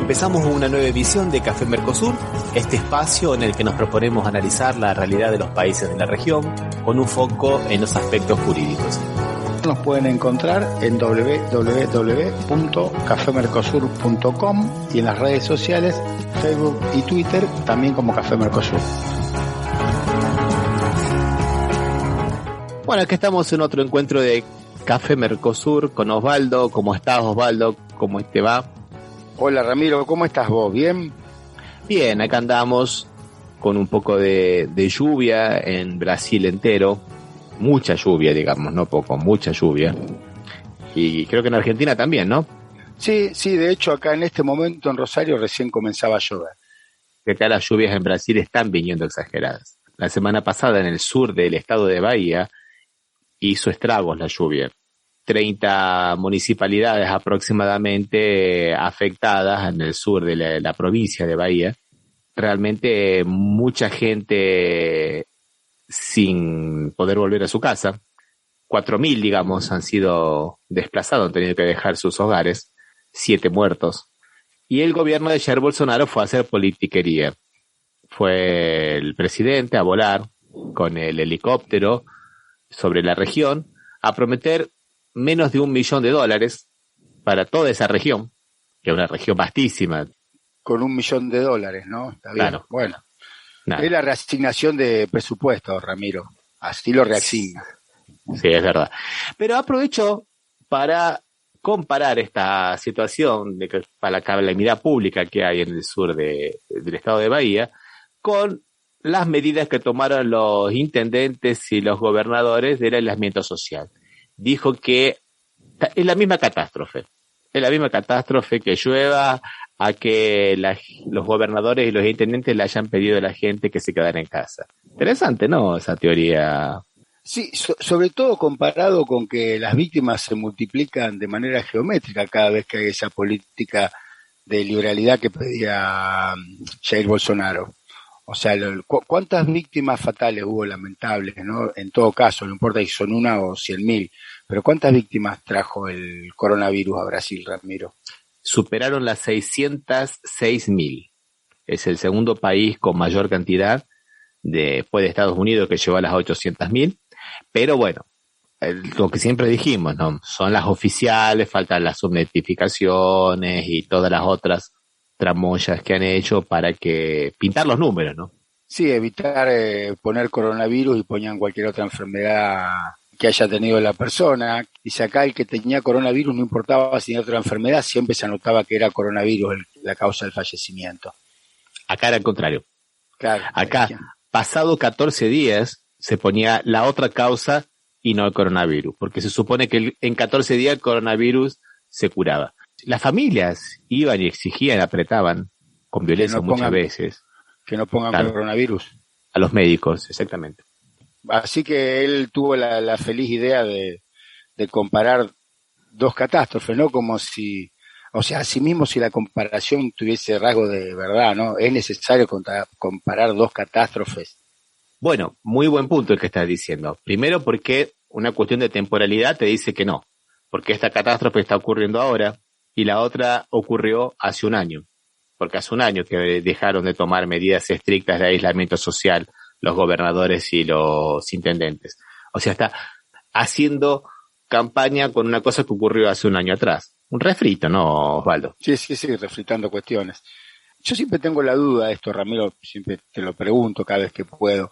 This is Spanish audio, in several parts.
Empezamos una nueva edición de Café Mercosur, este espacio en el que nos proponemos analizar la realidad de los países de la región con un foco en los aspectos jurídicos. Nos pueden encontrar en www.cafemercosur.com y en las redes sociales, Facebook y Twitter, también como Café Mercosur. Bueno, aquí estamos en otro encuentro de Café Mercosur con Osvaldo. ¿Cómo estás, Osvaldo? ¿Cómo te va? Hola, Ramiro, ¿cómo estás vos? ¿Bien? Bien, acá andamos con un poco de lluvia en Brasil entero. Mucha lluvia, digamos, no poco, mucha lluvia. Y creo que en Argentina también, ¿no? Sí, de hecho acá en este momento en Rosario recién comenzaba a llover. Que acá las lluvias en Brasil están viniendo exageradas. La semana pasada en el sur del estado de Bahía hizo estragos la lluvia. 30 municipalidades aproximadamente afectadas en el sur de la provincia de Bahía. Realmente mucha gente sin poder volver a su casa. 4.000, digamos, han sido desplazados, han tenido que dejar sus hogares. 7 muertos. Y el gobierno de Jair Bolsonaro fue a hacer politiquería. Fue el presidente a volar con el helicóptero sobre la región a prometer menos de $1 millón para toda esa región, que es una región vastísima. Con $1 millón, ¿no? Está bien. Claro. Bueno, Nada. Es la reasignación de presupuesto, Ramiro. Así lo reasigna. Sí, es verdad. Pero aprovecho para comparar esta situación para la calamidad pública que hay en el sur del estado de Bahía con las medidas que tomaron los intendentes y los gobernadores del aislamiento social. Dijo que es la misma catástrofe. Es la misma catástrofe que llueva, a que los gobernadores y los intendentes le hayan pedido a la gente que se quedara en casa. Interesante, ¿no? Esa teoría. Sí, sobre todo comparado con que las víctimas se multiplican de manera geométrica cada vez que hay esa política de liberalidad que pedía Jair Bolsonaro. O sea, ¿cuántas víctimas fatales hubo lamentables, ¿no? En todo caso, no importa si son 1 o 100.000, pero ¿cuántas víctimas trajo el coronavirus a Brasil, Ramiro? Superaron las 606.000. Es el segundo país con mayor cantidad después de Estados Unidos, que llegó a las 800.000. Pero bueno, lo que siempre dijimos, ¿no? Son las oficiales, faltan las subnotificaciones y todas las otras tramoyas que han hecho para que pintar los números, ¿no? Sí, evitar poner coronavirus y ponían cualquier otra enfermedad que haya tenido la persona. Dice acá el que tenía coronavirus, no importaba si tenía otra enfermedad, siempre se anotaba que era coronavirus la causa del fallecimiento. Acá era al contrario. Claro. Acá, pasado 14 días, se ponía la otra causa y no el coronavirus, porque se supone que en 14 días el coronavirus se curaba. Las familias iban y exigían, apretaban, con violencia muchas veces. Que no pongan coronavirus. A los médicos, exactamente. Así que él tuvo la feliz idea de comparar dos catástrofes, ¿no? Como si, o sea, así mismo si la comparación tuviese rasgo de verdad, ¿no? Es necesario comparar dos catástrofes. Bueno, muy buen punto el que estás diciendo. Primero porque una cuestión de temporalidad te dice que no, porque esta catástrofe está ocurriendo ahora y la otra ocurrió hace un año, porque hace un año que dejaron de tomar medidas estrictas de aislamiento social los gobernadores y los intendentes. O sea, está haciendo campaña con una cosa que ocurrió hace un año atrás. Un refrito, ¿no, Osvaldo? Sí, refritando cuestiones. Yo siempre tengo la duda de esto, Ramiro, siempre te lo pregunto cada vez que puedo.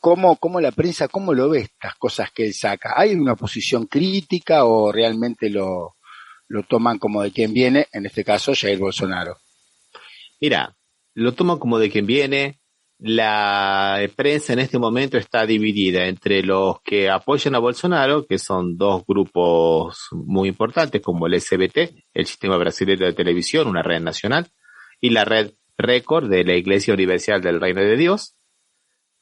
¿Cómo la prensa, cómo lo ve estas cosas que él saca? ¿Hay una posición crítica o realmente lo toman como de quien viene, en este caso Jair Bolsonaro? Mira, lo toman como de quien viene. La prensa en este momento está dividida entre los que apoyan a Bolsonaro, que son dos grupos muy importantes, como el SBT, el Sistema Brasileño de Televisión, una red nacional, y la red Record de la Iglesia Universal del Reino de Dios.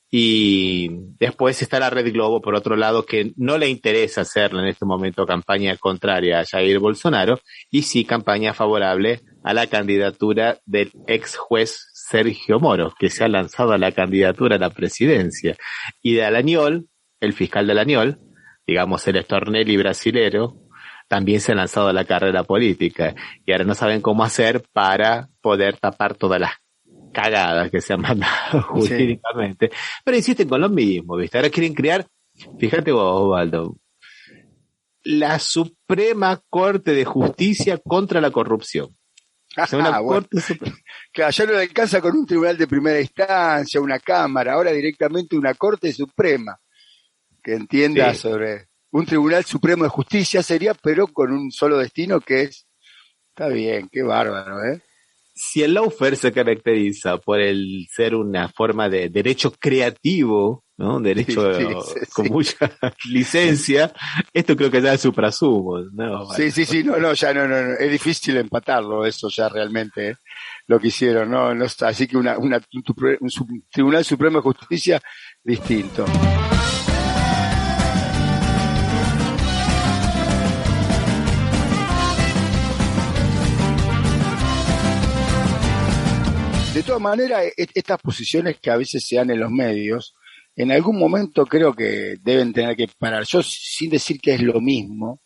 Y después está la red Globo, por otro lado, que no le interesa hacer en este momento campaña contraria a Jair Bolsonaro, y sí campaña favorable a la candidatura del ex juez Sergio Moro, que se ha lanzado a la candidatura a la presidencia, y de Dallagnol, el fiscal Dallagnol, digamos el Stornelli brasilero, también se han lanzado a la carrera política y ahora no saben cómo hacer para poder tapar todas las cagadas que se han mandado jurídicamente, pero insisten con lo mismo, ¿viste? Ahora quieren crear, fíjate vos, Osvaldo, la Suprema Corte de Justicia contra la corrupción. O sea, una Corte Suprema. Claro, ya no le alcanza con un tribunal de primera instancia, una cámara, ahora directamente una Corte Suprema que entienda sobre un Tribunal Supremo de Justicia sería, pero con un solo destino que es, está bien, qué bárbaro, ¿eh? Si el lawfare se caracteriza por el ser una forma de derecho creativo, ¿no? Un derecho con mucha licencia, esto creo que ya es suprasumo, ¿no? Sí, no, es difícil empatarlo, eso ya realmente, lo que hicieron, ¿no? Así que un Tribunal Supremo de Justicia distinto. De todas maneras, estas posiciones que a veces se dan en los medios, en algún momento creo que deben tener que parar. Yo, sin decir que es lo mismo,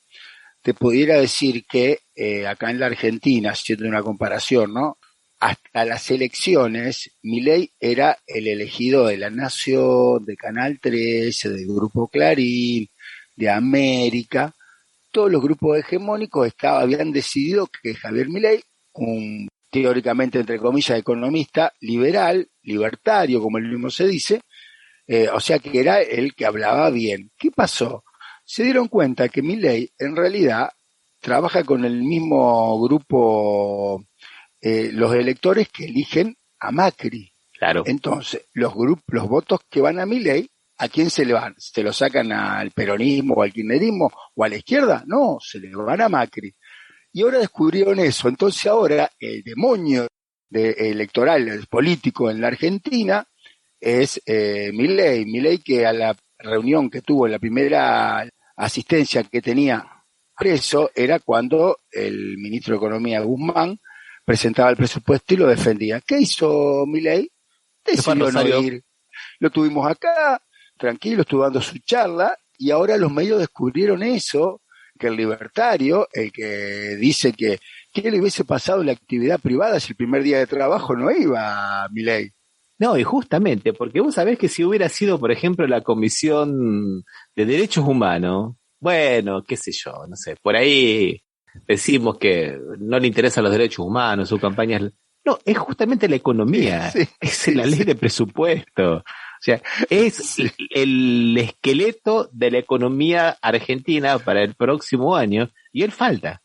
te pudiera decir que acá en la Argentina, haciendo una comparación, ¿no? Hasta las elecciones, Milei era el elegido de La Nación, de Canal 13, del Grupo Clarín, de América. Todos los grupos hegemónicos habían decidido que Javier Milei, un teóricamente, entre comillas, economista liberal, libertario, como él mismo se dice, o sea que era el que hablaba bien. ¿Qué pasó? Se dieron cuenta que Milei en realidad trabaja con el mismo grupo, los electores que eligen a Macri. Claro. Entonces, los votos que van a Milei, ¿a quién se le van? ¿Se lo sacan al peronismo o al kirchnerismo o a la izquierda? No, se le van a Macri. Y ahora descubrieron eso. Entonces ahora el demonio electoral, político en la Argentina es Milei. Milei, que a la reunión que tuvo, en la primera asistencia que tenía preso, era cuando el ministro de Economía, Guzmán, presentaba el presupuesto y lo defendía. ¿Qué hizo Milei? Decidió no ir. Lo tuvimos acá, tranquilo, estuvo dando su charla, y ahora los medios descubrieron eso, que el libertario, el que dice que ¿qué le hubiese pasado en la actividad privada si el primer día de trabajo no iba a Milei? No, y justamente, porque vos sabés que si hubiera sido, por ejemplo, la Comisión de Derechos Humanos, bueno, qué sé yo, no sé, por ahí decimos que no le interesan los derechos humanos, su campaña es... No, es justamente la economía, la ley de presupuesto. O sea, es el esqueleto de la economía argentina para el próximo año y él falta.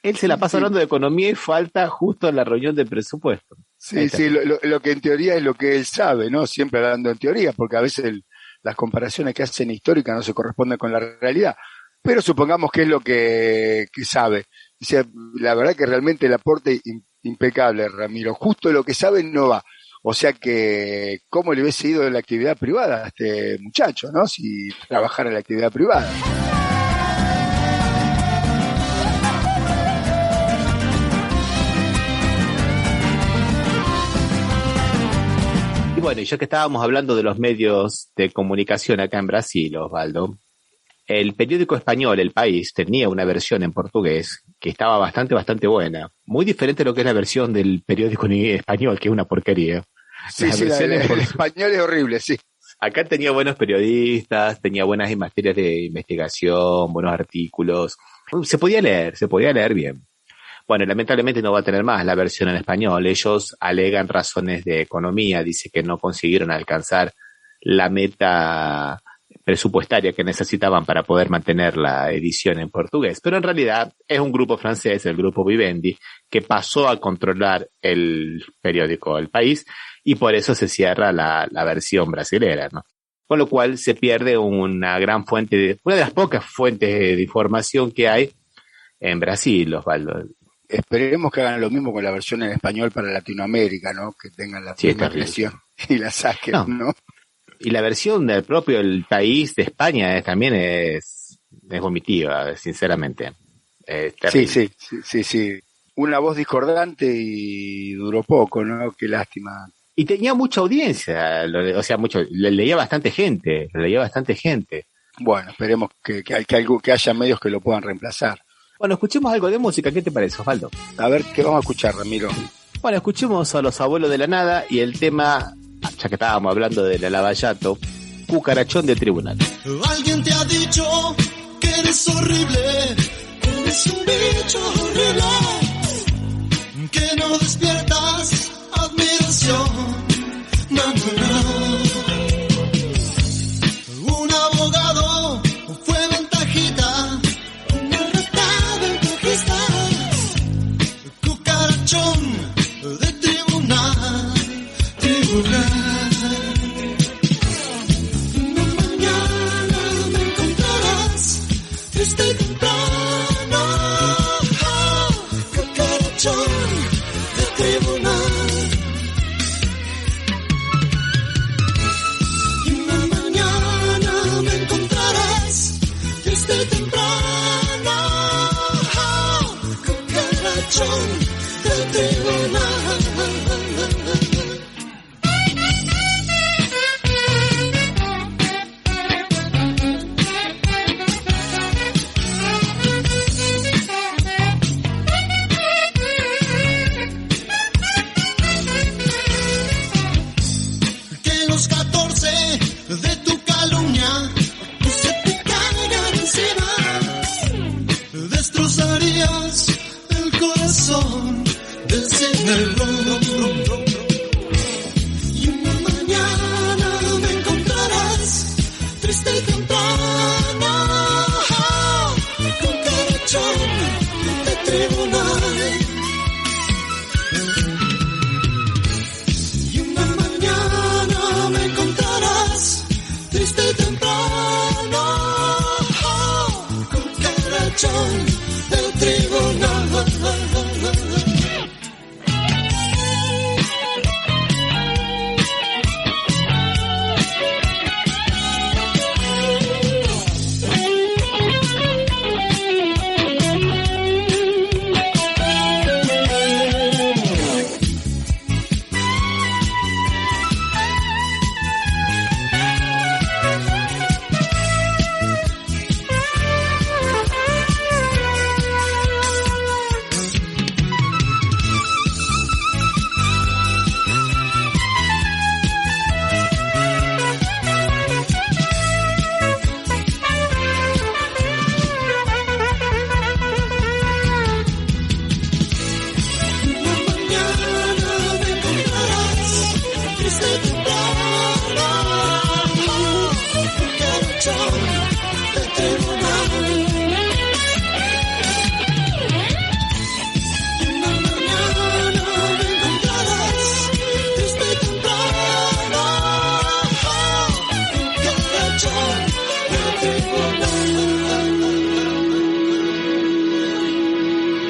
Él se la pasa hablando de economía y falta justo en la reunión de presupuesto. Sí, lo que en teoría es lo que él sabe, ¿no? Siempre hablando en teoría, porque a veces las comparaciones que hacen históricas no se corresponden con la realidad. Pero supongamos que es lo que sabe. O sea, la verdad que realmente el aporte impecable, Ramiro. Justo lo que sabe no va. O sea que, ¿cómo le hubiese ido en la actividad privada a este muchacho, no? Si trabajara en la actividad privada. Y bueno, ya que estábamos hablando de los medios de comunicación acá en Brasil, Osvaldo, el periódico español El País tenía una versión en portugués que estaba bastante buena. Muy diferente a lo que es la versión del periódico español, que es una porquería. Sí, el español es horrible, sí. Acá tenía buenos periodistas, tenía buenas materias de investigación, buenos artículos. Se podía leer bien. Bueno, lamentablemente no va a tener más la versión en español. Ellos alegan razones de economía, dice que no consiguieron alcanzar la meta presupuestaria que necesitaban para poder mantener la edición en portugués. Pero en realidad es un grupo francés, el grupo Vivendi, que pasó a controlar el periódico El País y por eso se cierra la versión brasilera, ¿no? Con lo cual se pierde una gran fuente, una de las pocas fuentes de información que hay en Brasil, Osvaldo. Esperemos que hagan lo mismo con la versión en español para Latinoamérica, ¿no? Que tengan la misma versión y la saquen, ¿no? Y la versión del propio El País de España también es vomitiva, sinceramente. Sí. Una voz discordante y duró poco, ¿no? Qué lástima. Y tenía mucha audiencia, o sea, le leía bastante gente. Bueno, esperemos que haya medios que lo puedan reemplazar. Bueno, escuchemos algo de música, ¿qué te parece, Osvaldo? A ver, ¿qué vamos a escuchar, Ramiro? Bueno, escuchemos a Los Abuelos de la Nada y el tema, ya que estábamos hablando de la Lavallato, Cucarachón de Tribunal. Alguien te ha dicho que eres horrible, eres un bicho horrible, que no despiertas admiración, no, no, no. Un abogado fue ventajita, una rata ventajista, cucarachón de tribunal, tribunal. Una mañana me encontrarás triste y temprano, cucarachón de tribunal. Y una mañana me encontrarás triste y temprano, cucarachón de tribunal. Que los 14 de tu calumnia se te caigan encima, destrozarías el corazón del cielo. Y una mañana me encontrarás triste y temprano, cucarachón de tribunal. Y una mañana me encontrarás triste y temprano, cucarachón del tribunal.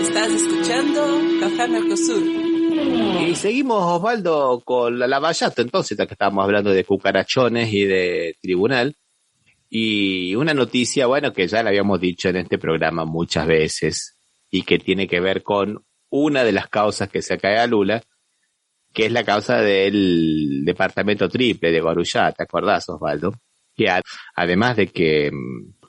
Estás escuchando Café Mercosur. Y seguimos, Osvaldo, con la Lavallato, entonces, ya que estábamos hablando de cucarachones y de tribunal. Y una noticia, bueno, que ya la habíamos dicho en este programa muchas veces, y que tiene que ver con una de las causas que se cae a Lula, que es la causa del departamento triple de Guarujá, ¿te acordás, Osvaldo? Que además de que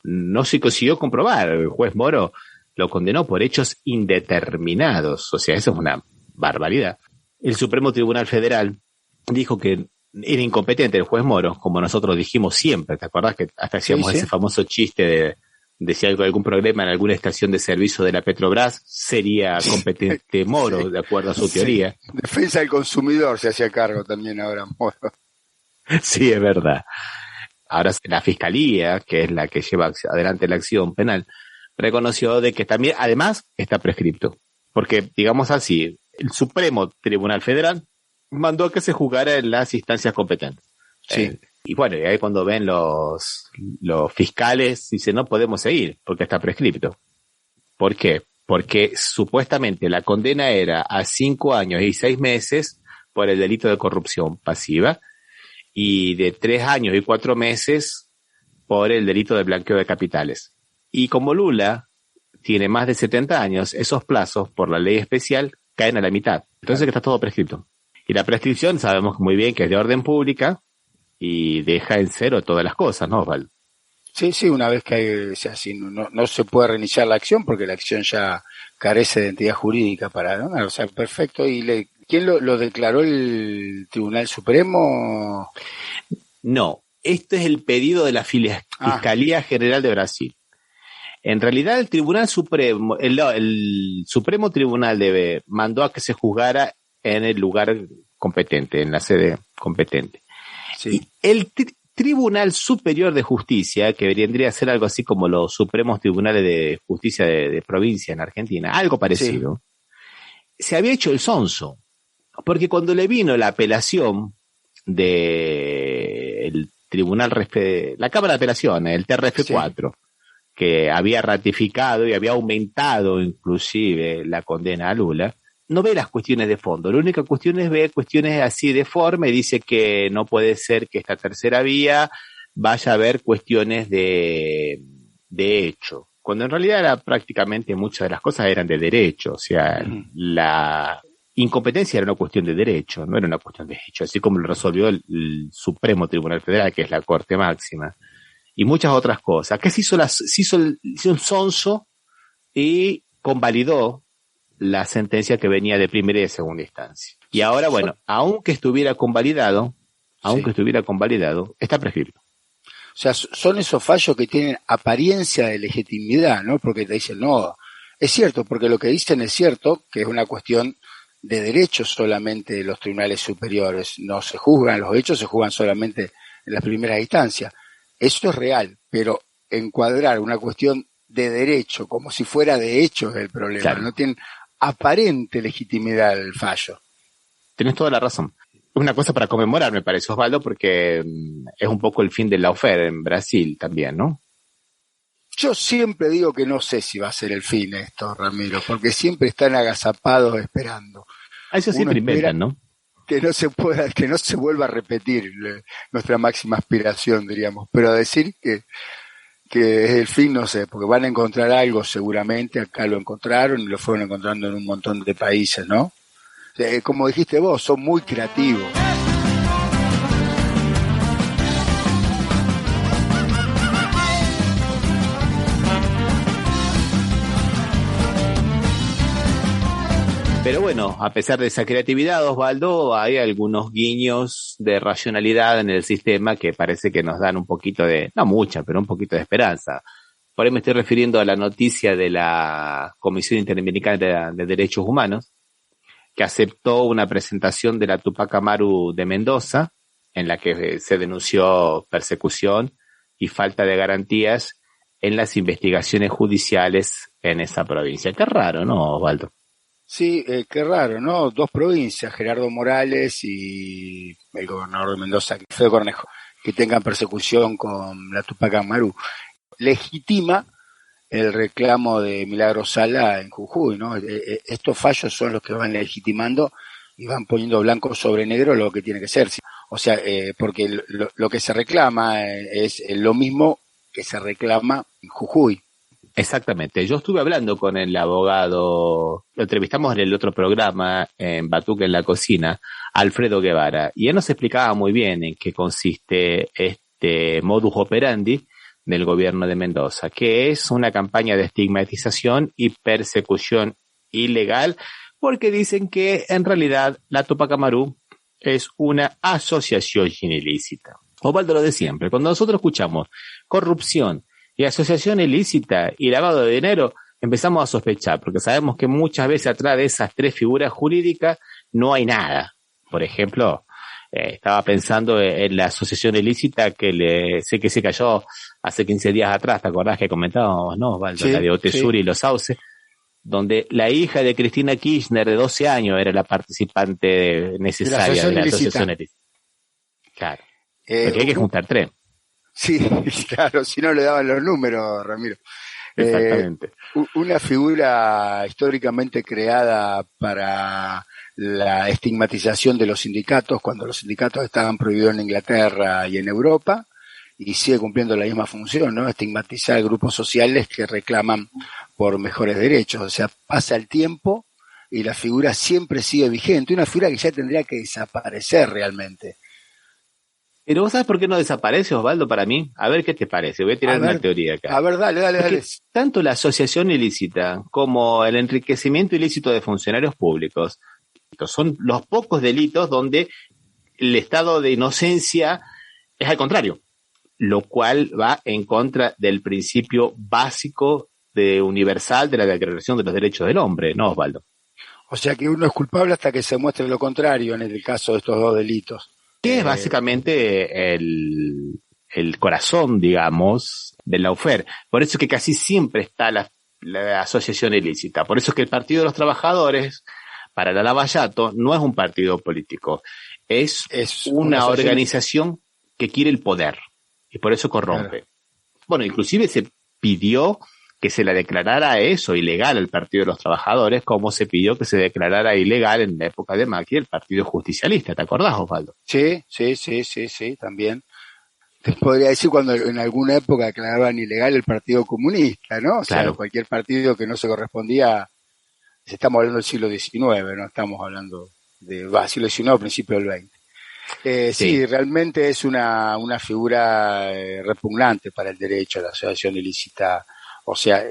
no se consiguió comprobar, el juez Moro lo condenó por hechos indeterminados, o sea, eso es una barbaridad. El Supremo Tribunal Federal dijo que era incompetente el juez Moro, como nosotros dijimos siempre, ¿te acordás que hasta hacíamos ese famoso chiste de si hay algún problema en alguna estación de servicio de la Petrobras, sería competente Moro, de acuerdo a su teoría? Defensa del consumidor se hacía cargo también ahora Moro. Sí, es verdad. Ahora la Fiscalía, que es la que lleva adelante la acción penal, reconoció de que también, además, está prescripto. Porque, digamos así, el Supremo Tribunal Federal mandó que se juzgara en las instancias competentes. Sí. Y bueno, y ahí cuando ven los fiscales, dicen no podemos seguir, porque está prescripto. ¿Por qué? Porque supuestamente la condena era a 5 años y 6 meses por el delito de corrupción pasiva, y de 3 años y 4 meses por el delito de blanqueo de capitales. Y como Lula tiene más de 70 años, esos plazos, por la ley especial, caen a la mitad. Entonces que está todo prescripto. Y la prescripción sabemos muy bien que es de orden pública y deja en cero todas las cosas, ¿no, Osvaldo? Sí, sí, una vez que hay, o sea, si no se puede reiniciar la acción porque la acción ya carece de entidad jurídica para ganar, o sea, perfecto. ¿Y quién lo declaró el Tribunal Supremo? No, este es el pedido de la Fiscalía General de Brasil. En realidad el Tribunal Supremo, el Supremo Tribunal mandó a que se juzgara en el lugar competente, en la sede competente. Sí. Y el Tribunal Superior de Justicia, que vendría a ser algo así como los Supremos Tribunales de Justicia de provincia en Argentina, algo parecido, se había hecho el sonso, porque cuando le vino la apelación del Tribunal, la Cámara de Apelaciones, el TRF4, que había ratificado y había aumentado inclusive la condena a Lula, no ve las cuestiones de fondo. La única cuestión es ver cuestiones así de forma y dice que no puede ser que esta tercera vía vaya a ver cuestiones de hecho, cuando en realidad era prácticamente muchas de las cosas eran de derecho. O sea, la incompetencia era una cuestión de derecho, no era una cuestión de hecho, así como lo resolvió el Supremo Tribunal Federal, que es la Corte Máxima, y muchas otras cosas. Acá se hizo un sonso y convalidó la sentencia que venía de primera y de segunda instancia. Y ahora, bueno, aunque estuviera convalidado, está prescrito. O sea, son esos fallos que tienen apariencia de legitimidad, ¿no? Porque te dicen, no, es cierto, porque lo que dicen es cierto, que es una cuestión de derechos solamente de los tribunales superiores. No se juzgan, los hechos se juzgan solamente en las primeras instancias. Eso es real, pero encuadrar una cuestión de derecho como si fuera de hecho es el problema. Claro. No tienen aparente legitimidad el fallo. Tienes toda la razón. Es una cosa para conmemorar, me parece, Osvaldo, porque es un poco el fin del lawfare en Brasil también, ¿no? Yo siempre digo que no sé si va a ser el fin esto, Ramiro, porque siempre están agazapados esperando. Eso siempre inventan, ¿no? Que no se vuelva a repetir nuestra máxima aspiración, diríamos, pero decir que es el fin, no sé, porque van a encontrar algo seguramente, acá lo encontraron y lo fueron encontrando en un montón de países, ¿no? Como dijiste vos, son muy creativos. Pero bueno, a pesar de esa creatividad, Osvaldo, hay algunos guiños de racionalidad en el sistema que parece que nos dan un poquito no mucha, pero un poquito de esperanza. Por ahí me estoy refiriendo a la noticia de la Comisión Interamericana de Derechos Humanos, que aceptó una presentación de la Tupac Amaru de Mendoza, en la que se denunció persecución y falta de garantías en las investigaciones judiciales en esa provincia. Qué raro, ¿no, Osvaldo? Sí, qué raro, ¿no? Dos provincias, Gerardo Morales y el gobernador de Mendoza, Fede Cornejo, que tengan persecución con la Tupac Amaru. Legitima el reclamo de Milagro Sala en Jujuy, ¿no? Estos fallos son los que van legitimando y van poniendo blanco sobre negro lo que tiene que ser. O sea, porque lo que se reclama es lo mismo que se reclama en Jujuy. Exactamente. Yo estuve hablando con el abogado, lo entrevistamos en el otro programa, en Batuque en la Cocina, Alfredo Guevara, y él nos explicaba muy bien en qué consiste este modus operandi del gobierno de Mendoza, que es una campaña de estigmatización y persecución ilegal, porque dicen que en realidad la Tupac Amaru es una asociación ilícita. Osvaldo, lo de siempre, cuando nosotros escuchamos corrupción y asociación ilícita y lavado de dinero, empezamos a sospechar, porque sabemos que muchas veces atrás de esas tres figuras jurídicas no hay nada. Por ejemplo, estaba pensando en la asociación ilícita que sé que se cayó hace 15 días atrás, ¿te acordás que comentábamos, no, Osvaldo? Sí, la de Otesuri y Los Sauces, donde la hija de Cristina Kirchner de 12 años era la participante necesaria de la asociación ilícita. Claro, porque hay que juntar tres. Sí, claro, si no le daban los números, Ramiro. Exactamente. Una figura históricamente creada para la estigmatización de los sindicatos, cuando los sindicatos estaban prohibidos en Inglaterra y en Europa, y sigue cumpliendo la misma función, ¿no? Estigmatizar grupos sociales que reclaman por mejores derechos. O sea, pasa el tiempo y la figura siempre sigue vigente, una figura que ya tendría que desaparecer realmente. Pero ¿vos sabés por qué no desaparece, Osvaldo, para mí? A ver qué te parece. Voy a tirar una teoría acá. A ver, dale. Porque tanto la asociación ilícita como el enriquecimiento ilícito de funcionarios públicos son los pocos delitos donde el estado de inocencia es al contrario, lo cual va en contra del principio básico universal de la Declaración de los Derechos del Hombre, ¿no, Osvaldo? O sea que uno es culpable hasta que se muestre lo contrario en el caso de estos dos delitos. Que es básicamente el corazón, digamos, del lawfare. Por eso que casi siempre está la asociación ilícita. Por eso que el Partido de los Trabajadores, para la Lavallato, no es un partido político. Es una organización que quiere el poder. Y por eso corrompe. Claro. Bueno, inclusive se pidió que se la declarara eso ilegal al Partido de los Trabajadores, como se pidió que se declarara ilegal en la época de Macri el Partido Justicialista. ¿Te acordás, Osvaldo? Sí, también. Te podría decir cuando en alguna época declaraban ilegal el Partido Comunista, ¿no? O sea, cualquier partido que no se correspondía, estamos hablando del siglo XIX, no estamos hablando siglo XIX, principio del XX. Sí, realmente es una figura repugnante para el derecho a la asociación ilícita. O sea,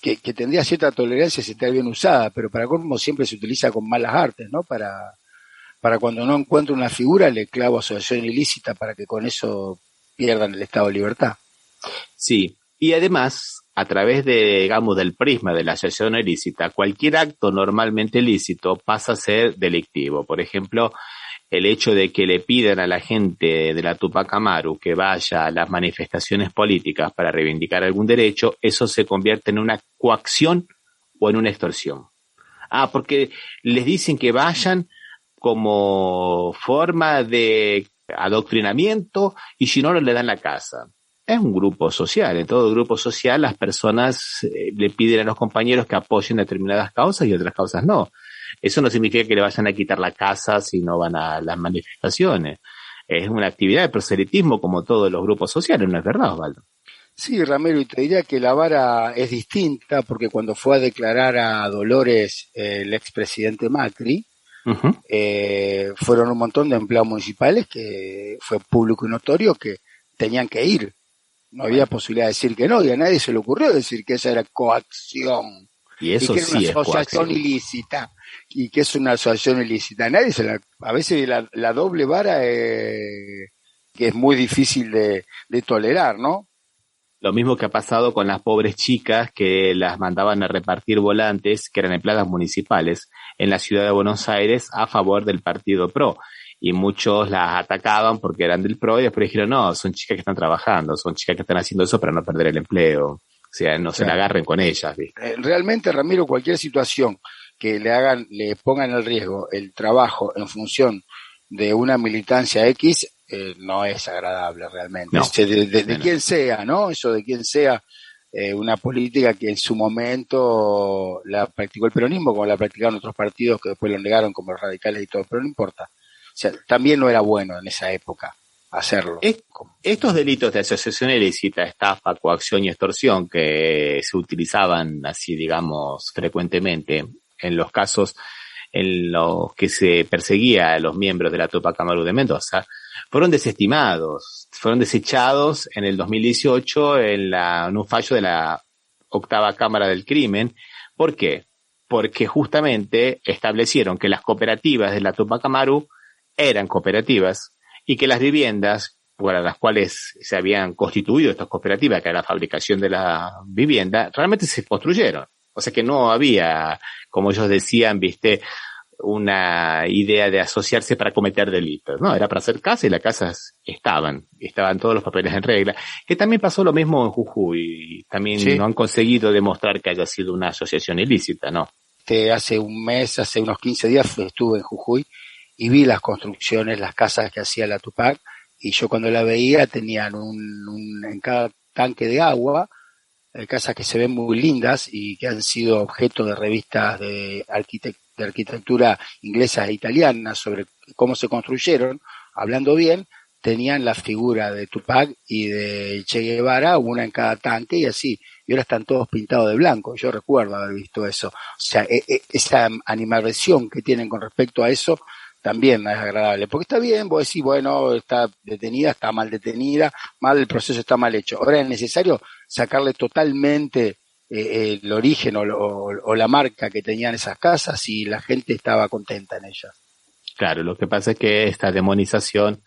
que tendría cierta tolerancia si está bien usada, pero para colmo siempre se utiliza con malas artes, ¿no? Para cuando no encuentro una figura le clavo asociación ilícita para que con eso pierdan el estado de libertad. Sí, y además, a través del prisma de la asociación ilícita, cualquier acto normalmente ilícito pasa a ser delictivo. Por ejemplo, el hecho de que le pidan a la gente de la Tupac Amaru que vaya a las manifestaciones políticas para reivindicar algún derecho, eso se convierte en una coacción o en una extorsión. Porque les dicen que vayan como forma de adoctrinamiento y si no, no le dan la casa. Es un grupo social. En todo grupo social las personas le piden a los compañeros que apoyen determinadas causas y otras causas no. Eso no significa que le vayan a quitar la casa si no van a las manifestaciones. Es una actividad de proselitismo como todos los grupos sociales, ¿no es verdad, Osvaldo? Sí, Ramiro, y te diría que la vara es distinta porque cuando fue a declarar a Dolores el expresidente Macri, fueron un montón de empleados municipales que fue público y notorio que tenían que ir. No había posibilidad de decir que no, y a nadie se le ocurrió decir que esa era coacción. Y eso y que sí era una asociación ilícita. Y que es una asociación ilícita. Nadie a veces la doble vara que es muy difícil de tolerar, ¿no? Lo mismo que ha pasado con las pobres chicas que las mandaban a repartir volantes, que eran empleadas municipales, en la ciudad de Buenos Aires a favor del Partido PRO. Y muchos las atacaban porque eran del PRO y después dijeron, no, son chicas que están trabajando, son chicas que están haciendo eso para no perder el empleo. O sea, no se la agarren con ellas, ¿viste? Realmente, Ramiro, cualquier situación que le pongan en riesgo el trabajo en función de una militancia X, no es agradable realmente. No, de quien sea, ¿no? Eso de quien sea, una política que en su momento la practicó el peronismo, como la practicaron otros partidos que después lo negaron como los radicales y todo, pero no importa. O sea, también no era bueno en esa época hacerlo. Estos delitos de asociación ilícita, estafa, coacción y extorsión que se utilizaban así, digamos, frecuentemente en los casos en los que se perseguía a los miembros de la Tupac Amaru de Mendoza, fueron desestimados, fueron desechados en el 2018 en un fallo de la 8ª Cámara del Crimen. ¿Por qué? Porque justamente establecieron que las cooperativas de la Tupac Amaru eran cooperativas y que las viviendas para las cuales se habían constituido estas cooperativas, que era la fabricación de la vivienda, realmente se construyeron. O sea que no había, como ellos decían, una idea de asociarse para cometer delitos. No, era para hacer casa y las casas estaban todos los papeles en regla. Que también pasó lo mismo en Jujuy. También no han conseguido demostrar que haya sido una asociación ilícita, ¿no? Hace unos 15 días estuve en Jujuy y vi las construcciones, las casas que hacía la Tupac, y yo cuando la veía tenían en cada tanque de agua, casas que se ven muy lindas y que han sido objeto de revistas de arquitectura inglesas e italianas sobre cómo se construyeron, hablando bien, tenían la figura de Tupac y de Che Guevara, una en cada tanque y así, y ahora están todos pintados de blanco. Yo recuerdo haber visto eso. O sea, esa animadversión que tienen con respecto a eso también no es agradable, porque está bien, vos decís, bueno, está detenida, está mal detenida, mal, el proceso está mal hecho. Ahora es necesario sacarle totalmente el origen o la marca que tenían esas casas y la gente estaba contenta en ellas. Claro, lo que pasa es que esta demonización,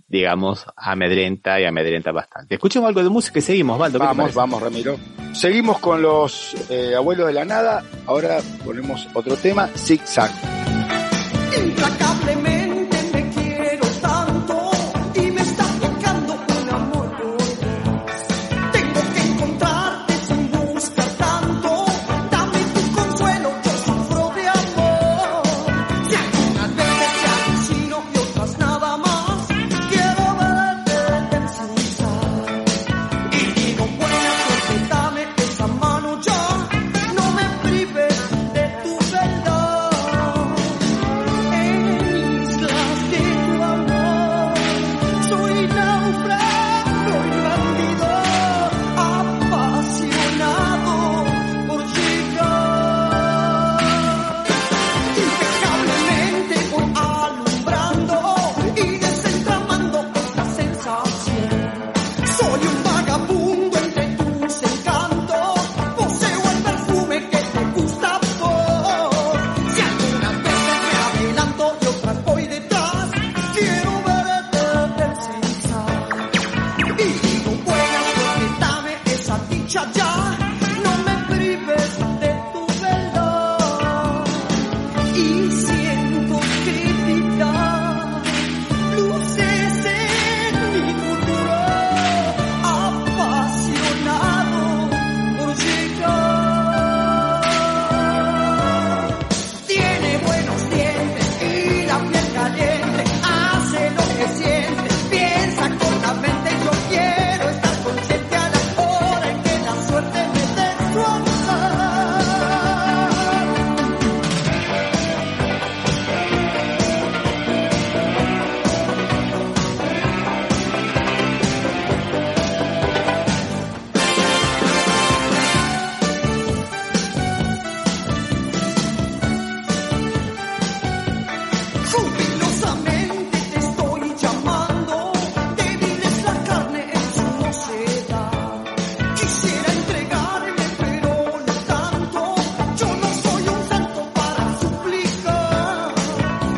digamos, amedrenta y amedrenta bastante. Escuchemos algo de música y seguimos, Valdo. Vamos, Ramiro. Seguimos con los Abuelos de la Nada. Ahora ponemos otro tema, Zig Zag. Implacablemente me quiero tanto y me está tocando un amor por vos. Tengo que encontrarte sin buscar tanto. Dame tu consuelo, yo sufro de amor. Si algunas veces te alucino y otras nada más, quiero verte pensar. Y digo, buena suerte, dame esa mano ya. No me prives de tu verdad. Soy náufrago y bandido, apasionado por llegar. Impecablemente voy alumbrando y desentramando esta sensación. Soy un vagabundo entre tus encantos, poseo el perfume que te gusta a vos. Si algunas veces me adelanto y otras voy detrás, quiero y digo, buena suerte, dame esa dicha ya. No me prives de tu verdad. Y siento que vida luces en mi futuro, apasionado por llegar. Tiene buenos dientes y la piel caliente, hace lo que siente, piensa con la mente. Yo quiero estar consciente a la hora en que la suerte me destroza. Jubilosamente te estoy llamando, débil es la carne en su mocedad. Quisiera entregarme, pero no tanto. Yo no soy un santo para suplicar.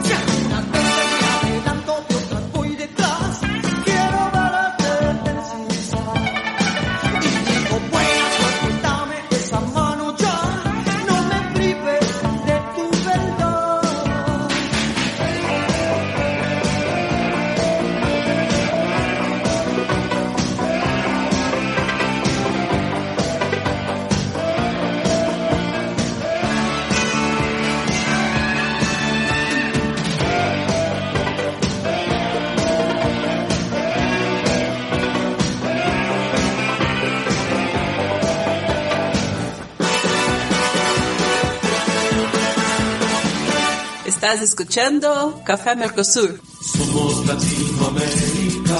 Si algunas veces me adelanto y otras voy detrás, quiero verte pensar. Y digo, buena suerte, dame esa mano ya. No me prives de tu verdad. Estás escuchando Café Mercosur. Somos Latinoamérica,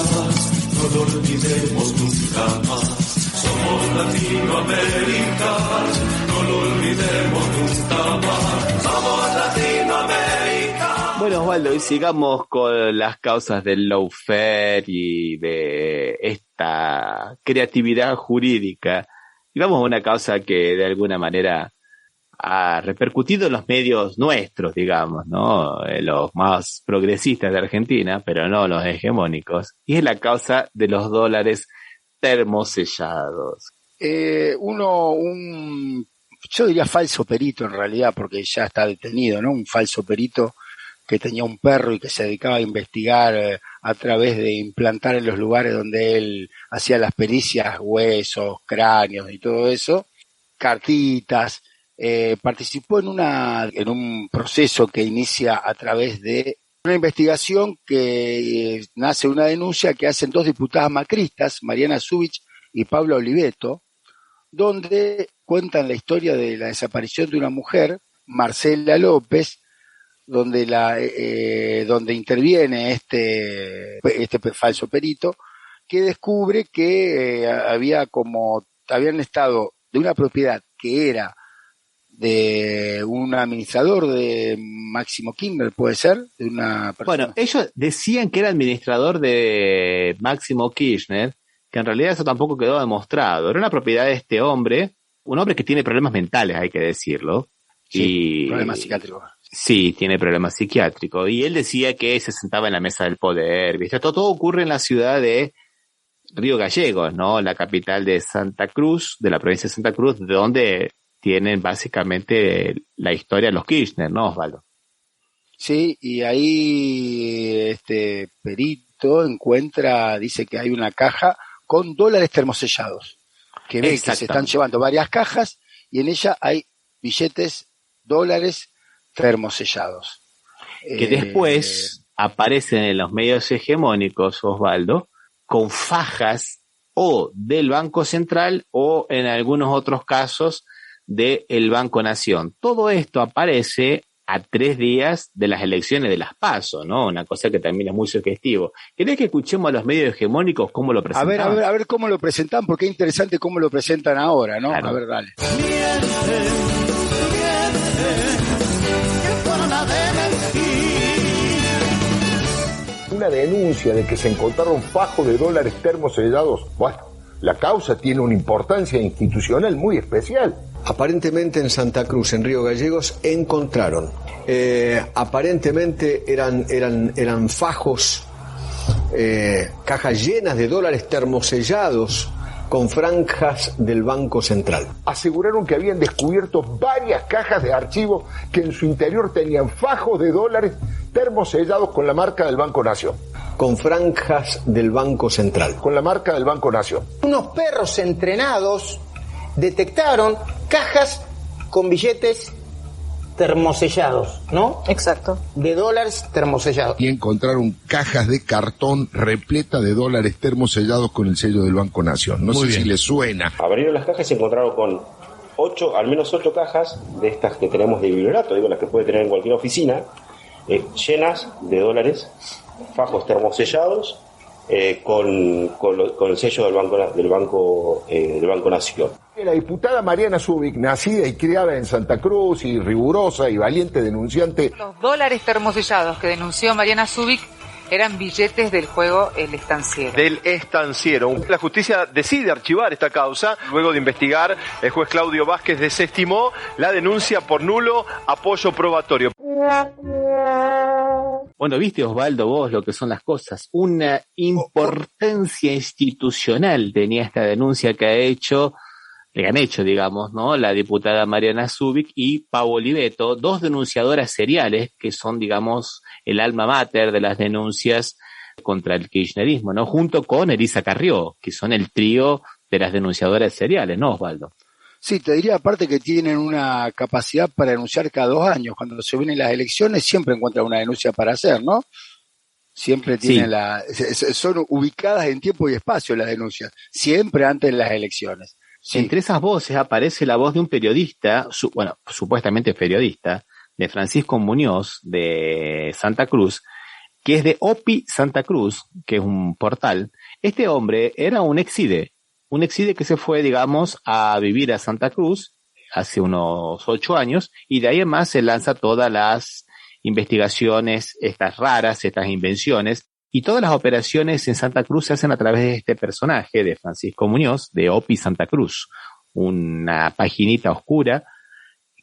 no lo olvidemos nunca más. Somos Latinoamérica, no lo olvidemos nunca más. Somos Latinoamérica. Bueno, Osvaldo, y sigamos con las causas del lawfare y de esta creatividad jurídica. Y vamos a una causa que de alguna manera ha repercutido en los medios nuestros, digamos, ¿no? Los más progresistas de Argentina, pero no los hegemónicos. Y es la causa de los dólares termosellados. Yo diría falso perito en realidad, porque ya está detenido, ¿no? Un falso perito que tenía un perro y que se dedicaba a investigar a través de implantar en los lugares donde él hacía las pericias, huesos, cráneos y todo eso, cartitas. Participó en un proceso que inicia a través de una investigación que nace una denuncia que hacen dos diputadas macristas, Mariana Zubich y Pablo Oliveto, donde cuentan la historia de la desaparición de una mujer, Marcela López, donde interviene este falso perito, que descubre que habían estado de una propiedad que era de un administrador de Máximo Kirchner, ¿puede ser? De una persona. Bueno, ellos decían que era administrador de Máximo Kirchner, que en realidad eso tampoco quedó demostrado. Era una propiedad de este hombre, un hombre que tiene problemas mentales, hay que decirlo. Sí, y problemas psiquiátricos. Sí, tiene problemas psiquiátricos. Y él decía que se sentaba en la mesa del poder, ¿viste? Todo ocurre en la ciudad de Río Gallegos, ¿no? La capital de Santa Cruz, de la provincia de Santa Cruz, de donde tienen básicamente la historia de los Kirchner, ¿no, Osvaldo? Sí, y ahí este perito dice que hay una caja con dólares termosellados, que ve que se están llevando varias cajas y en ella hay billetes, dólares termosellados. Que después aparecen en los medios hegemónicos, Osvaldo, con fajas o del Banco Central o en algunos otros casos del Banco Nación. Todo esto aparece a 3 días de las elecciones de las PASO, ¿no? Una cosa que también es muy sugestivo. ¿Querés que escuchemos a los medios hegemónicos cómo lo presentan? A ver cómo lo presentan, porque es interesante cómo lo presentan ahora, ¿no? Claro. A ver, dale. Una denuncia de que se encontraron fajos de dólares termosellados. Bueno, la causa tiene una importancia institucional muy especial. Aparentemente en Santa Cruz, en Río Gallegos, encontraron. Aparentemente eran fajos, cajas llenas de dólares termosellados con franjas del Banco Central. Aseguraron que habían descubierto varias cajas de archivo que en su interior tenían fajos de dólares termosellados con la marca del Banco Nación. Con franjas del Banco Central. Con la marca del Banco Nación. Unos perros entrenados detectaron cajas con billetes termosellados, ¿no? Exacto. De dólares termosellados. Y encontraron cajas de cartón repletas de dólares termosellados con el sello del Banco Nación. No sé si les suena. Abrieron las cajas y se encontraron con al menos 8 cajas de estas que tenemos de bibliorato, digo, las que puede tener en cualquier oficina, llenas de dólares, fajos termosellados, con el sello del Banco Nación. La diputada Mariana Zubik, nacida y criada en Santa Cruz y rigurosa y valiente denunciante. Los dólares termosellados que denunció Mariana Zubik eran billetes del juego El Estanciero. Del Estanciero. La justicia decide archivar esta causa. Luego de investigar, el juez Claudio Vázquez desestimó la denuncia por nulo apoyo probatorio. Bueno, viste, Osvaldo, vos lo que son las cosas. Una importancia institucional tenía esta denuncia que han hecho, digamos, ¿no? La diputada Mariana Zubik y Pau Oliveto, 2 denunciadoras seriales que son, digamos, el alma mater de las denuncias contra el kirchnerismo, ¿no? Junto con Elisa Carrió, que son el trío de las denunciadoras seriales, ¿no, Osvaldo? Sí, te diría aparte que tienen una capacidad para denunciar cada 2 años. Cuando se vienen las elecciones siempre encuentran una denuncia para hacer, ¿no? Siempre tienen son ubicadas en tiempo y espacio las denuncias, siempre antes de las elecciones. Sí. Entre esas voces aparece la voz de un periodista, supuestamente periodista, de Francisco Muñoz, de Santa Cruz, que es de OPI Santa Cruz, que es un portal. Este hombre era un exide que se fue, digamos, a vivir a Santa Cruz hace unos 8 años, y de ahí en más se lanza todas las investigaciones, estas raras, estas invenciones, y todas las operaciones en Santa Cruz se hacen a través de este personaje de Francisco Muñoz, de OPI Santa Cruz, una paginita oscura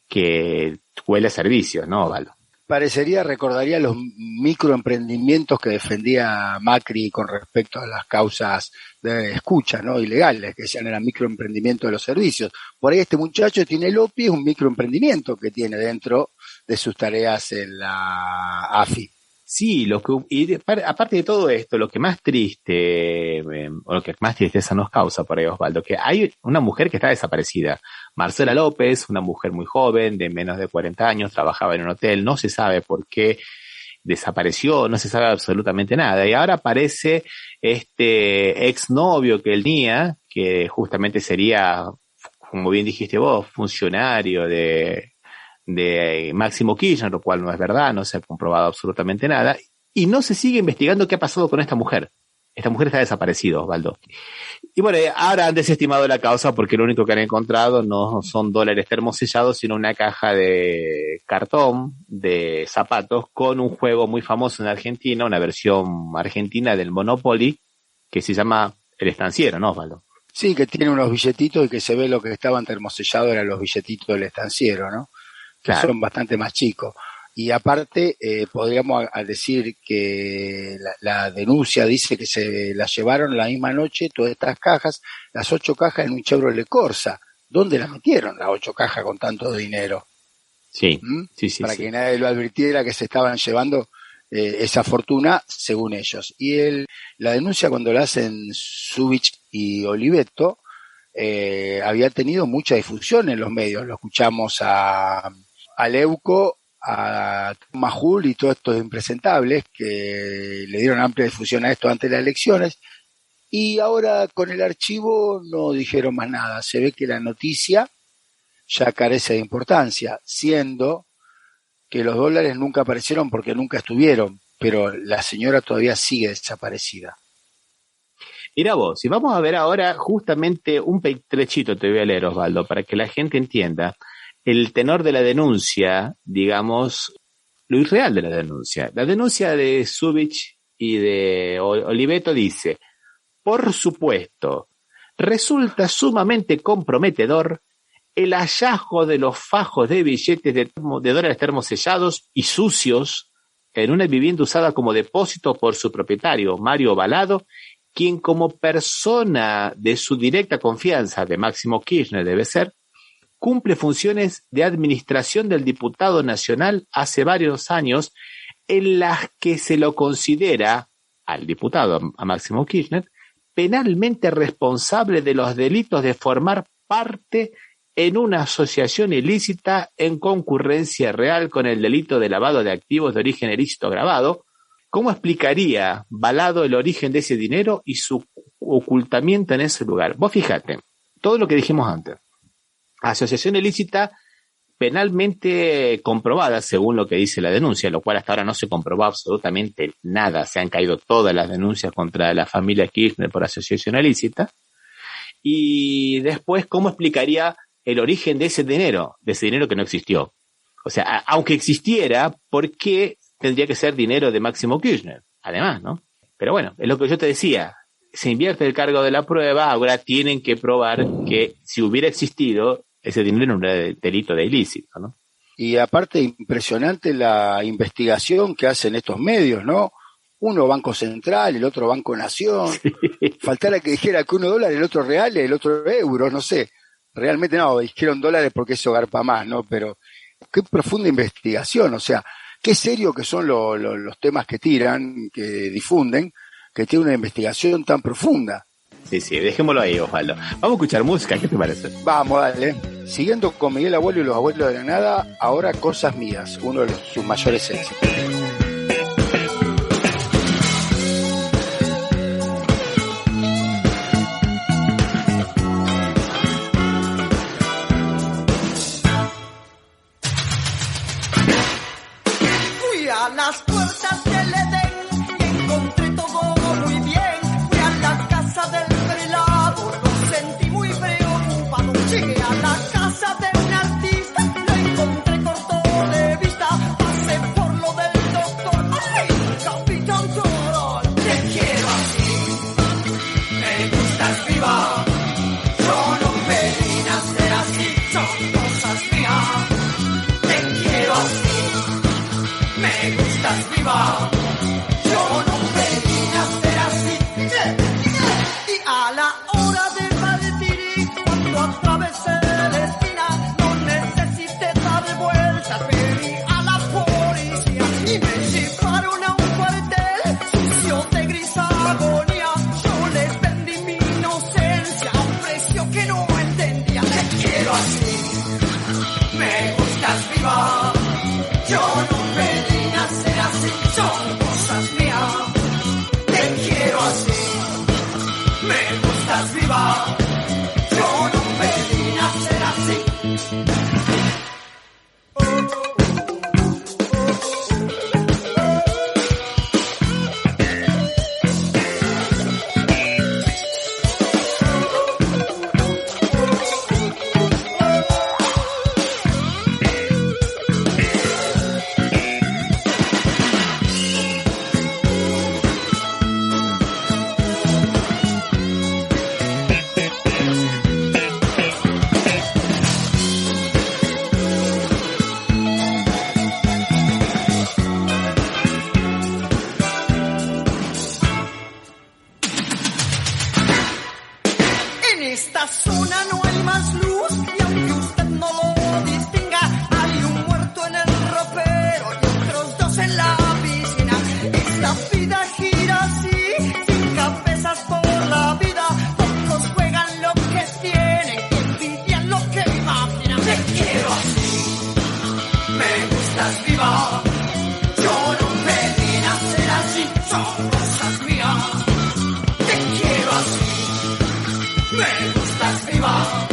que huele a servicios, ¿no, Osvaldo? Recordaría los microemprendimientos que defendía Macri con respecto a las causas de escucha, ¿no? Ilegales, que decían eran microemprendimientos de los servicios. Por ahí este muchacho tiene el OPI, es un microemprendimiento que tiene dentro de sus tareas en la AFI. Sí, aparte de todo esto, lo que más triste, o lo que más tristeza nos causa por ahí, Osvaldo, que hay una mujer que está desaparecida. Marcela López, una mujer muy joven, de menos de 40 años, trabajaba en un hotel, no se sabe por qué desapareció, no se sabe absolutamente nada. Y ahora aparece este exnovio que él tenía, que justamente sería, como bien dijiste vos, funcionario de Máximo Kirchner, lo cual no es verdad, no se ha comprobado absolutamente nada, y no se sigue investigando qué ha pasado con esta mujer. Esta mujer está desaparecida, Osvaldo. Y bueno, ahora han desestimado la causa porque lo único que han encontrado no son dólares termosellados, sino una caja de cartón, de zapatos, con un juego muy famoso en Argentina, una versión argentina del Monopoly, que se llama El Estanciero, ¿no, Osvaldo? Sí, que tiene unos billetitos y que se ve lo que estaban termosellados eran los billetitos del estanciero, ¿no? Que claro, son bastante más chicos. Y aparte, podríamos decir que la denuncia dice que se las llevaron la misma noche, todas estas cajas, las 8 cajas en un Chevrolet Corsa. ¿Dónde las metieron las 8 cajas con tanto dinero? Sí, Para que nadie lo advirtiera que se estaban llevando esa fortuna, según ellos. Y la denuncia cuando la hacen Zubich y Oliveto, había tenido mucha difusión en los medios. Lo escuchamos a Leuco, a Majul y todos estos impresentables que le dieron amplia difusión a esto antes de las elecciones, y ahora con el archivo no dijeron más nada. Se ve que la noticia ya carece de importancia, siendo que los dólares nunca aparecieron porque nunca estuvieron, pero la señora todavía sigue desaparecida. Mira vos, si vamos a ver ahora justamente un trechito te voy a leer, Osvaldo, para que la gente entienda el tenor de la denuncia, digamos, lo irreal de la denuncia. La denuncia de Zubich y de Oliveto dice: por supuesto, resulta sumamente comprometedor el hallazgo de los fajos de billetes de dólares termosellados y sucios en una vivienda usada como depósito por su propietario, Mario Balado, quien como persona de su directa confianza, de Máximo Kirchner debe ser, cumple funciones de administración del diputado nacional hace varios años, en las que se lo considera al diputado, a Máximo Kirchner, penalmente responsable de los delitos de formar parte en una asociación ilícita en concurrencia real con el delito de lavado de activos de origen ilícito agravado. ¿Cómo explicaría Balado el origen de ese dinero y su ocultamiento en ese lugar? Vos fíjate, todo lo que dijimos antes. Asociación ilícita penalmente comprobada, según lo que dice la denuncia, lo cual hasta ahora no se comprobó absolutamente nada. Se han caído todas las denuncias contra la familia Kirchner por asociación ilícita. Y después, ¿cómo explicaría el origen de ese dinero que no existió? O sea, aunque existiera, ¿por qué tendría que ser dinero de Máximo Kirchner? Además, ¿no? Pero bueno, es lo que yo te decía. Se invierte el cargo de la prueba, ahora tienen que probar que si hubiera existido, ese dinero no era delito de ilícito, ¿no? Y aparte, impresionante la investigación que hacen estos medios, ¿no? Uno Banco Central, el otro Banco Nación. Sí. Faltara que dijera que uno dólar, el otro real, el otro euro, no sé. Realmente no, dijeron dólares porque eso garpa más, ¿no? Pero qué profunda investigación, o sea, qué serio que son los temas que tiran, que difunden, que tiene una investigación tan profunda. Sí, dejémoslo ahí, Osvaldo. Vamos a escuchar música, ¿qué te parece? Vamos, dale. Siguiendo con Miguel Abuelo y los Abuelos de la Nada, ahora Cosas Mías, uno de sus mayores éxitos. Fui a las puertas del Edén y encontré todo muy bien. Fui a la casa del prelado, lo sentí muy preocupado. Llegué a la casa de un artista, lo encontré corto de vista. Pasé por lo del doctor, ¡ay, Capitán Toro! Te quiero así, me gustas viva. Yo no pedí nacer así, son cosas mías. Te quiero así, me gustas viva. estás viva. Yo no pedí nacer así, son cosas mías. Te quiero así, me gustas viva.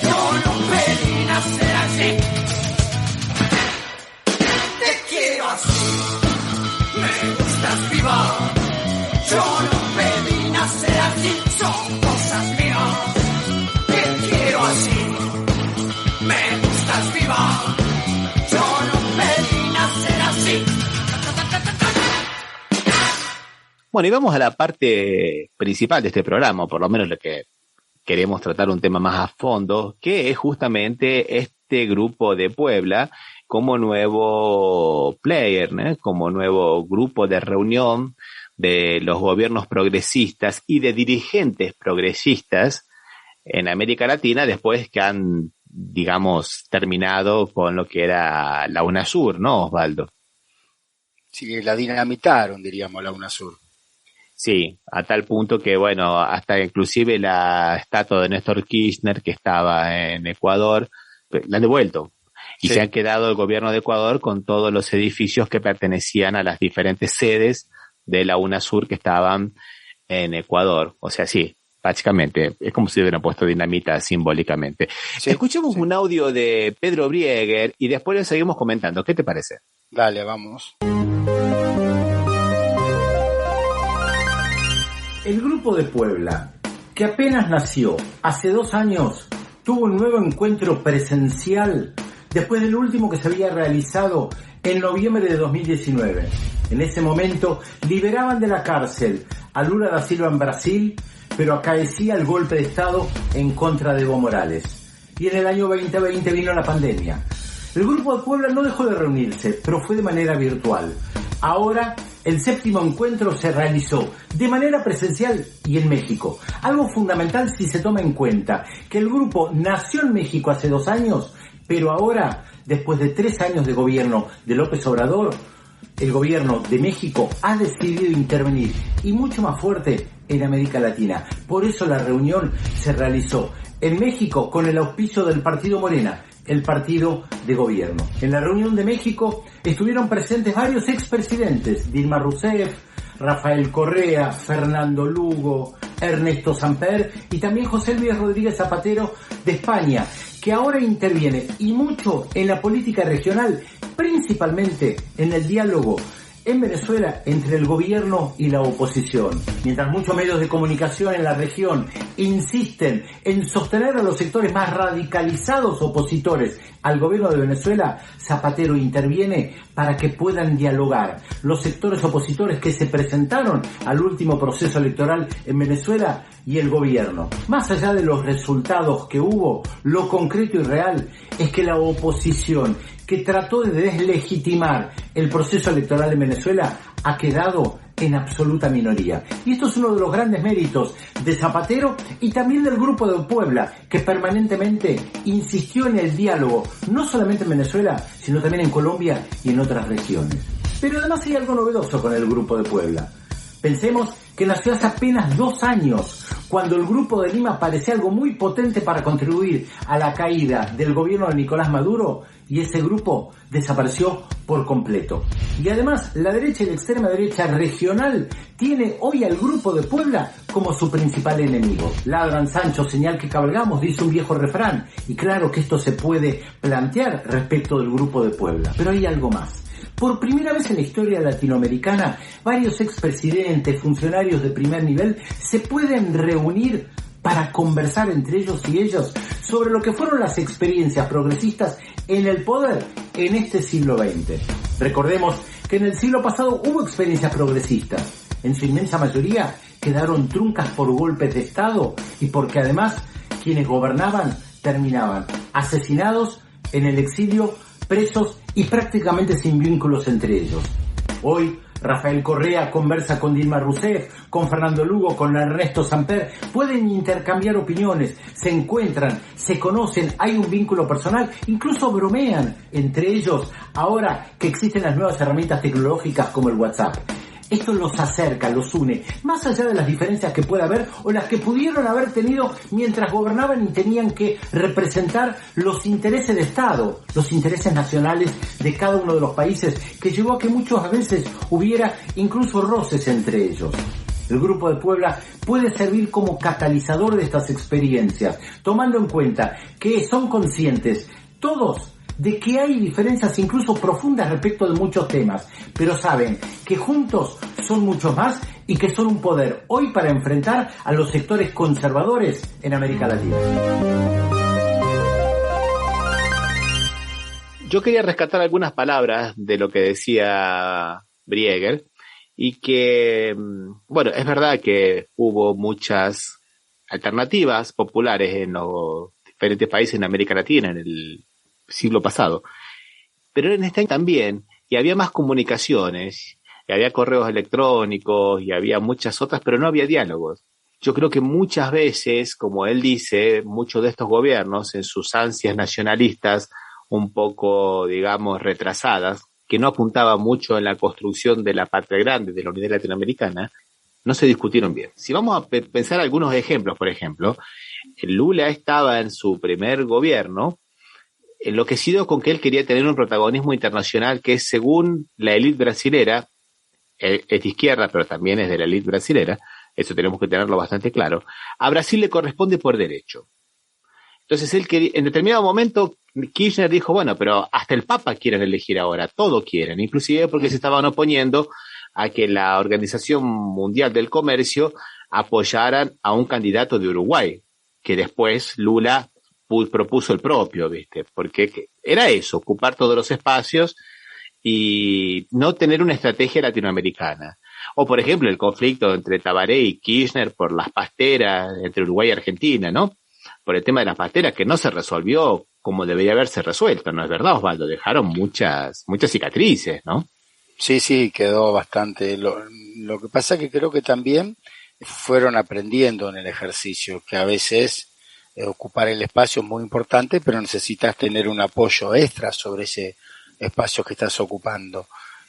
Yo no pedí nacer así. Te quiero así, me gustas viva. Yo no pedí nacer así, son cosas mías. Te quiero así, me gustas viva. Yo no pedí nacer así. Bueno, y vamos a la parte principal de este programa, o por lo menos lo que queremos tratar un tema más a fondo, que es justamente este grupo de Puebla como nuevo player, ¿no? Como nuevo grupo de reunión de los gobiernos progresistas y de dirigentes progresistas en América Latina después que han, digamos, terminado con lo que era la UNASUR, ¿no, Osvaldo? Sí, la dinamitaron, diríamos, la UNASUR. Sí, a tal punto que, bueno, hasta inclusive la estatua de Néstor Kirchner que estaba en Ecuador, la han devuelto. Y sí, se han quedado el gobierno de Ecuador con todos los edificios que pertenecían a las diferentes sedes de la UNASUR que estaban en Ecuador. O sea, sí, básicamente, es como si hubieran puesto dinamita simbólicamente. Sí, escuchemos un audio de Pedro Brieger y después lo seguimos comentando. ¿Qué te parece? Dale, vamos. El Grupo de Puebla, que apenas nació hace 2 años, tuvo un nuevo encuentro presencial después del último que se había realizado en noviembre de 2019. En ese momento liberaban de la cárcel a Lula da Silva en Brasil, pero acaecía el golpe de Estado en contra de Evo Morales. Y en el año 2020 vino la pandemia. El Grupo de Puebla no dejó de reunirse, pero fue de manera virtual. Ahora, el 7º encuentro se realizó de manera presencial y en México. Algo fundamental si se toma en cuenta que el grupo nació en México hace 2 años, pero ahora, después de 3 años de gobierno de López Obrador, el gobierno de México ha decidido intervenir, y mucho más fuerte, en América Latina. Por eso la reunión se realizó en México con el auspicio del partido Morena, el partido de gobierno. En la reunión de México estuvieron presentes varios expresidentes: Dilma Rousseff, Rafael Correa, Fernando Lugo, Ernesto Samper y también José Luis Rodríguez Zapatero de España, que ahora interviene y mucho en la política regional, principalmente en el diálogo en Venezuela entre el gobierno y la oposición. Mientras muchos medios de comunicación en la región insisten en sostener a los sectores más radicalizados opositores al gobierno de Venezuela, Zapatero interviene para que puedan dialogar los sectores opositores que se presentaron al último proceso electoral en Venezuela y el gobierno. Más allá de los resultados que hubo, lo concreto y real es que la oposición que trató de deslegitimar el proceso electoral en Venezuela ha quedado en absoluta minoría. Y esto es uno de los grandes méritos de Zapatero y también del Grupo de Puebla, que permanentemente insistió en el diálogo, no solamente en Venezuela, sino también en Colombia y en otras regiones. Pero además hay algo novedoso con el Grupo de Puebla. Pensemos que nació hace apenas 2 años, cuando el Grupo de Lima parecía algo muy potente para contribuir a la caída del gobierno de Nicolás Maduro, y ese grupo desapareció por completo. Y además, la derecha y la extrema derecha regional tiene hoy al Grupo de Puebla como su principal enemigo. Ladran Sancho, señal que cabalgamos, dice un viejo refrán, y claro que esto se puede plantear respecto del Grupo de Puebla. Pero hay algo más. Por primera vez en la historia latinoamericana, varios expresidentes, funcionarios de primer nivel, se pueden reunir para conversar entre ellos y ellos sobre lo que fueron las experiencias progresistas en el poder en este siglo XX. Recordemos que en el siglo pasado hubo experiencias progresistas. En su inmensa mayoría quedaron truncas por golpes de Estado y porque además quienes gobernaban terminaban asesinados, en el exilio, presos y prácticamente sin vínculos entre ellos. Hoy, Rafael Correa conversa con Dilma Rousseff, con Fernando Lugo, con Ernesto Samper, pueden intercambiar opiniones, se encuentran, se conocen, hay un vínculo personal, incluso bromean entre ellos ahora que existen las nuevas herramientas tecnológicas como el WhatsApp. Esto los acerca, los une, más allá de las diferencias que pueda haber o las que pudieron haber tenido mientras gobernaban y tenían que representar los intereses de Estado, los intereses nacionales de cada uno de los países, que llevó a que muchas veces hubiera incluso roces entre ellos. El Grupo de Puebla puede servir como catalizador de estas experiencias, tomando en cuenta que son conscientes todos de que hay diferencias incluso profundas respecto de muchos temas, pero saben que juntos son mucho más y que son un poder hoy para enfrentar a los sectores conservadores en América Latina. Yo quería rescatar algunas palabras de lo que decía Briegel, y que, bueno, es verdad que hubo muchas alternativas populares en los diferentes países en América Latina en el siglo pasado, pero en este también, y había más comunicaciones, y había correos electrónicos, y había muchas otras, pero no había diálogos. Yo creo que muchas veces, como él dice, muchos de estos gobiernos, en sus ansias nacionalistas un poco, digamos, retrasadas, que no apuntaban mucho en la construcción de la patria grande, de la unidad latinoamericana, no se discutieron bien. Si vamos a pensar algunos ejemplos, por ejemplo, Lula estaba en su primer gobierno enloquecido con que él quería tener un protagonismo internacional que, según la élite brasilera, es de izquierda, pero también es de la élite brasilera, eso tenemos que tenerlo bastante claro, a Brasil le corresponde por derecho. Entonces él quería, en determinado momento Kirchner dijo, bueno, pero hasta el Papa quieren elegir ahora, todo quieren, inclusive porque se estaban oponiendo a que la Organización Mundial del Comercio apoyaran a un candidato de Uruguay, que después Lula propuso el propio, ¿viste? Porque era eso, ocupar todos los espacios y no tener una estrategia latinoamericana. O, por ejemplo, el conflicto entre Tabaré y Kirchner por las pasteras entre Uruguay y Argentina, ¿no? Por el tema de las pasteras, que no se resolvió como debería haberse resuelto, ¿no es verdad, Osvaldo? Dejaron muchas cicatrices, ¿no? Sí, quedó bastante. Lo que pasa es que creo que también fueron aprendiendo en el ejercicio, que a veces ocupar el espacio es muy importante, pero necesitas tener un apoyo extra sobre ese espacio que estás ocupando.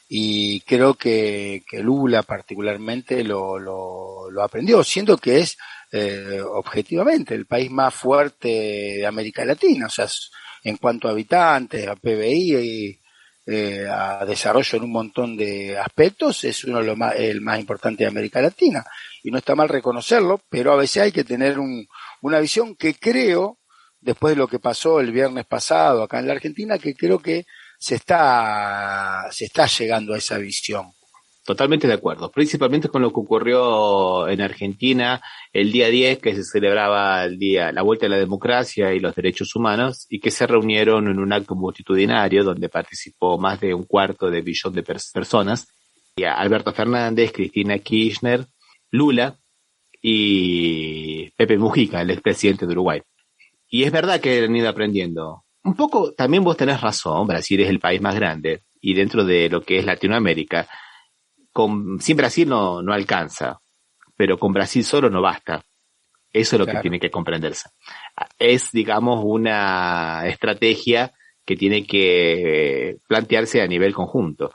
Y creo que Lula particularmente lo aprendió, siendo que es objetivamente el país más fuerte de América Latina, o sea, en cuanto a habitantes, a PBI, a desarrollo en un montón de aspectos, es uno de el más importante de América Latina, y no está mal reconocerlo, pero a veces hay que tener una visión que creo, después de lo que pasó el viernes pasado acá en la Argentina, que creo que se está llegando a esa visión. Totalmente de acuerdo, principalmente con lo que ocurrió en Argentina el día 10, que se celebraba la vuelta a la democracia y los derechos humanos, y que se reunieron en un acto multitudinario donde participó más de 250 millones de personas, y Alberto Fernández, Cristina Kirchner, Lula y Pepe Mujica, el expresidente de Uruguay. Y es verdad que han ido aprendiendo. Un poco, también vos tenés razón, Brasil es el país más grande, y dentro de lo que es Latinoamérica, sin Brasil no alcanza, pero con Brasil solo no basta. Eso es lo que tiene que comprenderse. Es, digamos, una estrategia que tiene que plantearse a nivel conjunto.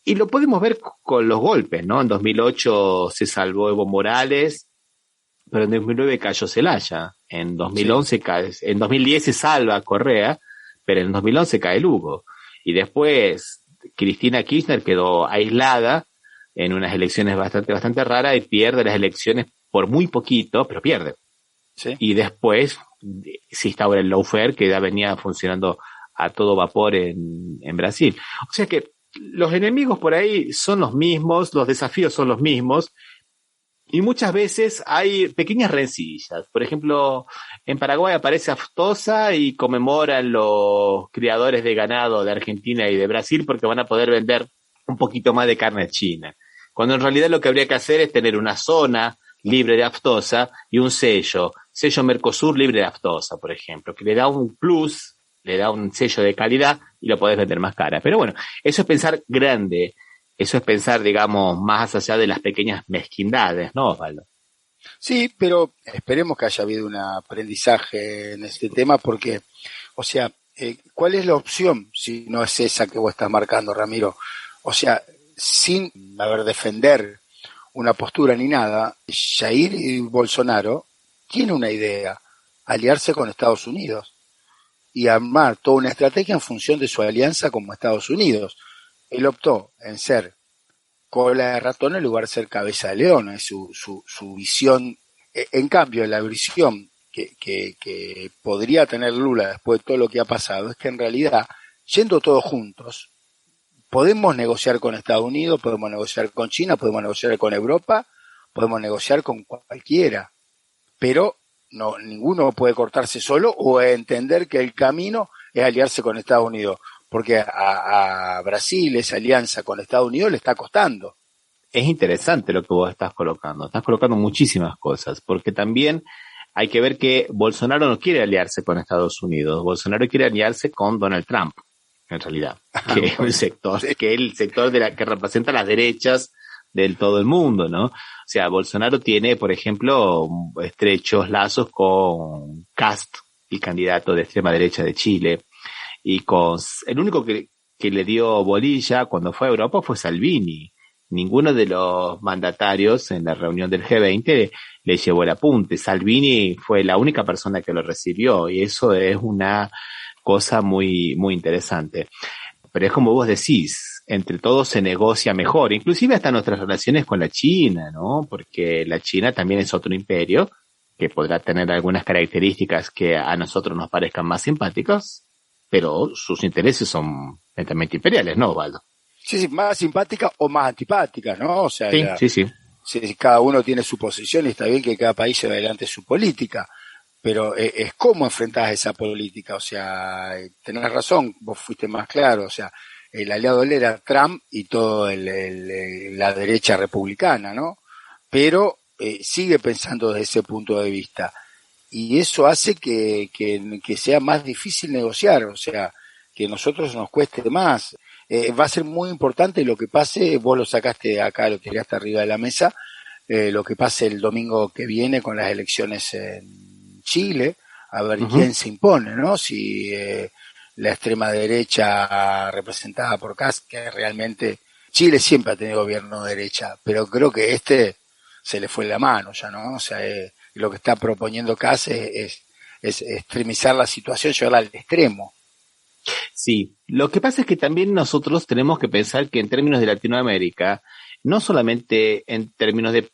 Y lo podemos ver con los golpes, ¿no? En 2008 se salvó Evo Morales, pero en 2009 cayó Zelaya. En 2011 en 2010 se salva Correa, pero en 2011 cae Lugo. Y después Cristina Kirchner quedó aislada en unas elecciones bastante raras y pierde las elecciones por muy poquito, pero pierde. Sí. Y después se instaura el lawfare, que ya venía funcionando a todo vapor en Brasil. O sea que los enemigos por ahí son los mismos, los desafíos son los mismos, y muchas veces hay pequeñas rencillas. Por ejemplo, en Paraguay aparece aftosa y conmemoran los criadores de ganado de Argentina y de Brasil porque van a poder vender un poquito más de carne china. Cuando en realidad lo que habría que hacer es tener una zona libre de aftosa y un sello Mercosur libre de aftosa, por ejemplo, que le da un plus, le da un sello de calidad y lo podés vender más cara. Pero bueno, eso es pensar grande, eso es pensar, digamos, más allá de las pequeñas mezquindades, ¿no, Osvaldo? Sí, pero esperemos que haya habido un aprendizaje en este tema porque, o sea, ¿cuál es la opción si no es esa que vos estás marcando, Ramiro? O sea, sin defender una postura ni nada, Jair Bolsonaro tiene una idea, aliarse con Estados Unidos y armar toda una estrategia en función de su alianza con Estados Unidos. Él optó en ser cola de ratón en lugar de ser cabeza de león, es su visión. En cambio, la visión que podría tener Lula después de todo lo que ha pasado es que en realidad, yendo todos juntos, podemos negociar con Estados Unidos, podemos negociar con China, podemos negociar con Europa, podemos negociar con cualquiera, pero no, ninguno puede cortarse solo o entender que el camino es aliarse con Estados Unidos, porque a Brasil esa alianza con Estados Unidos le está costando. Es interesante lo que vos estás colocando muchísimas cosas, porque también hay que ver que Bolsonaro no quiere aliarse con Estados Unidos, Bolsonaro quiere aliarse con Donald Trump, en realidad, que es un sector, que es el sector que representa las derechas del todo el mundo, ¿no? O sea, Bolsonaro tiene, por ejemplo, estrechos lazos con Kast, el candidato de extrema derecha de Chile, y con el único que le dio bolilla cuando fue a Europa fue Salvini. Ninguno de los mandatarios en la reunión del G20 le llevó el apunte. Salvini fue la única persona que lo recibió, y eso es una cosa muy, muy interesante. Pero es como vos decís, entre todos se negocia mejor, inclusive hasta nuestras relaciones con la China, ¿no? Porque la China también es otro imperio que podrá tener algunas características que a nosotros nos parezcan más simpáticas, pero sus intereses son netamente imperiales, ¿no, Osvaldo? Sí, más simpática o más antipática, ¿no? O sea, sí. Cada uno tiene su posición y está bien que cada país lleve adelante su política, pero es cómo enfrentás esa política. O sea, tenés razón, vos fuiste más claro, o sea, el aliado de él era Trump y todo la derecha republicana, ¿no? Pero sigue pensando desde ese punto de vista, y eso hace que sea más difícil negociar, o sea, que a nosotros nos cueste más. Va a ser muy importante lo que pase, vos lo sacaste acá, lo tiraste arriba de la mesa, lo que pase el domingo que viene con las elecciones en Chile, a ver quién se impone, ¿no? Si la extrema derecha representada por Kast, que realmente Chile siempre ha tenido gobierno de derecha, pero creo que se le fue la mano ya, ¿no? O sea, lo que está proponiendo Kast es extremizar la situación, llevarla al extremo. Sí, lo que pasa es que también nosotros tenemos que pensar que en términos de Latinoamérica, no solamente en términos de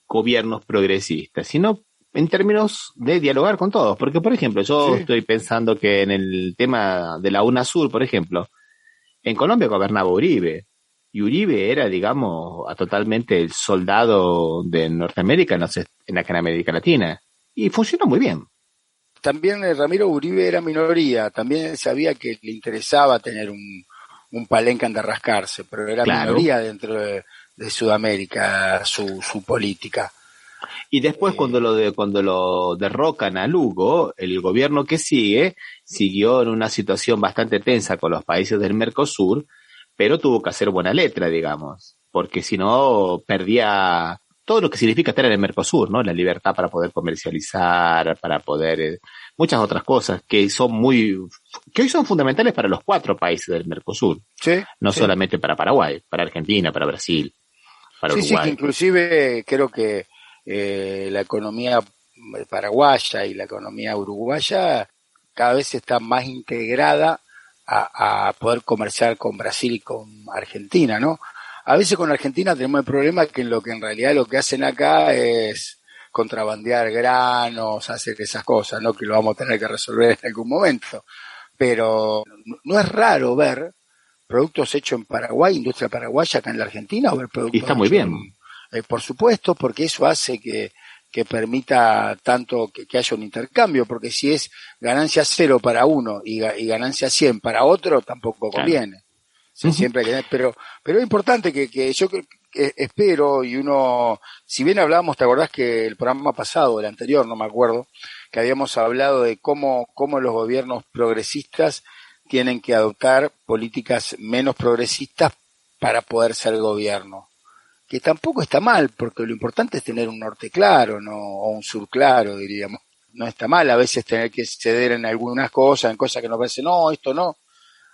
gobiernos progresistas, sino en términos de dialogar con todos. Porque, por ejemplo, yo estoy pensando que en el tema de la UNASUR, por ejemplo, en Colombia gobernaba Uribe, y Uribe era, digamos, totalmente el soldado de Norteamérica en América Latina, y funcionó muy bien. También Ramiro Uribe era minoría, también sabía que le interesaba tener un palenque de rascarse, pero era minoría dentro de Sudamérica su política. Y después cuando lo derrocan a Lugo, el gobierno que siguió en una situación bastante tensa con los países del Mercosur, pero tuvo que hacer buena letra, digamos, porque si no perdía todo lo que significa estar en el Mercosur, ¿no? La libertad para poder comercializar, para poder muchas otras cosas que hoy son fundamentales para los 4 países del Mercosur. No solamente para Paraguay, para Argentina, para Brasil, para Uruguay. Sí, que inclusive creo que la economía paraguaya y la economía uruguaya cada vez está más integrada a poder comerciar con Brasil y con Argentina, ¿no? A veces con Argentina tenemos el problema que en realidad lo que hacen acá es contrabandear granos, hacer esas cosas, ¿no? Que lo vamos a tener que resolver en algún momento. Pero no es raro ver productos hechos en Paraguay, industria paraguaya acá en la Argentina, o ver productos. Y está muy bien. Por supuesto, porque eso hace que permita tanto que haya un intercambio, porque si es ganancia 0 para uno y ganancia 100 para otro, tampoco conviene. Sí, siempre hay que pero es importante que yo espero, y uno, si bien hablábamos, ¿te acordás que el programa pasado, el anterior, no me acuerdo, que habíamos hablado de cómo los gobiernos progresistas tienen que adoptar políticas menos progresistas para poder ser gobierno? Que tampoco está mal, porque lo importante es tener un norte claro, ¿no? O un sur claro, diríamos. No está mal a veces tener que ceder en algunas cosas, en cosas que nos parecen, no, esto no.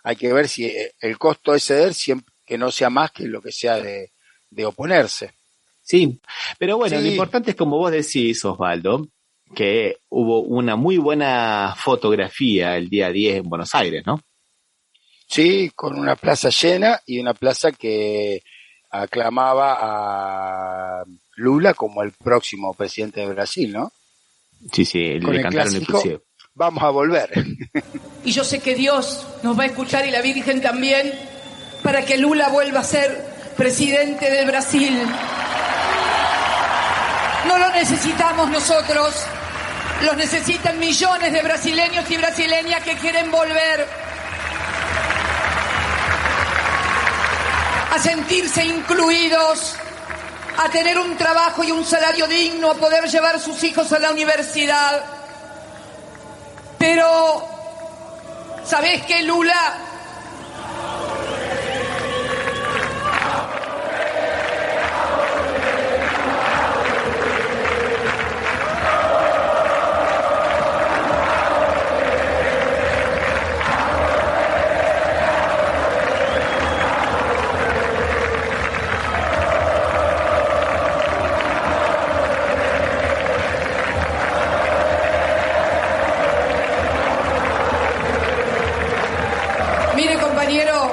Hay que ver si el costo de ceder siempre que no sea más que lo que sea de oponerse. Sí, pero bueno, Sí. lo importante es, como vos decís, Osvaldo, que hubo una muy buena fotografía el día 10 en Buenos Aires, ¿no? Sí, con una plaza llena y una plaza que aclamaba a Lula como el próximo presidente de Brasil, ¿no? Sí, sí, Con le el cantaron clásico, inclusive. vamos a volver. Y yo sé que Dios nos va a escuchar y la Virgen también para que Lula vuelva a ser presidente de Brasil. No lo necesitamos nosotros, los necesitan millones de brasileños y brasileñas que quieren volver a sentirse incluidos, a tener un trabajo y un salario digno, a poder llevar sus hijos a la universidad. Pero, ¿sabés qué, Lula? Mire, compañero,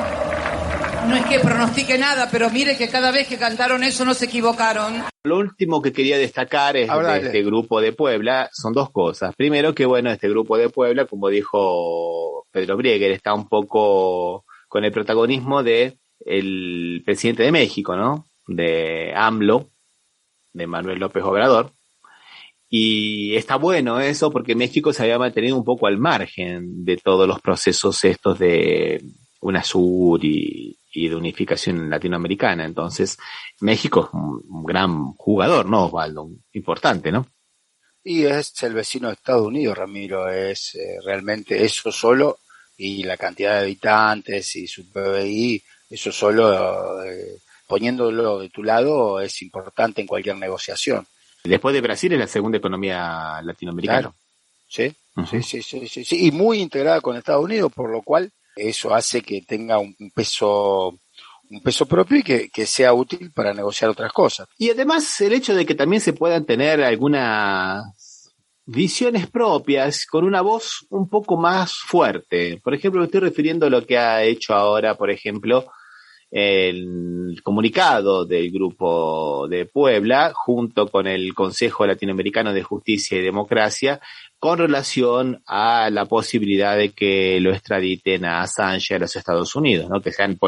no es que pronostique nada, pero mire que cada vez que cantaron eso no se equivocaron. Lo último que quería destacar es de este grupo de Puebla, son dos cosas. Primero que, bueno, este grupo de Puebla, como dijo Pedro Brieger, está un poco con el protagonismo de el presidente de México, ¿no? De AMLO, de Manuel López Obrador. Y está bueno eso porque México se había mantenido un poco al margen de todos los procesos estos de UNASUR y de unificación latinoamericana. Entonces, México es un gran jugador, ¿no, Osvaldo? Importante, ¿no? Y es el vecino de Estados Unidos, Ramiro, es realmente eso solo, y la cantidad de habitantes y su PBI, eso solo, poniéndolo de tu lado, es importante en cualquier negociación. Después de Brasil es la segunda economía latinoamericana. Claro. Sí, sí, y muy integrada con Estados Unidos, por lo cual eso hace que tenga un peso propio y que sea útil para negociar otras cosas. Y además el hecho de que también se puedan tener algunas visiones propias con una voz un poco más fuerte. Por ejemplo, me estoy refiriendo a lo que ha hecho ahora, por ejemplo, el comunicado del Grupo de Puebla junto con el Consejo Latinoamericano de Justicia y Democracia con relación a la posibilidad de que lo extraditen a Assange a los Estados Unidos, ¿no? Que se han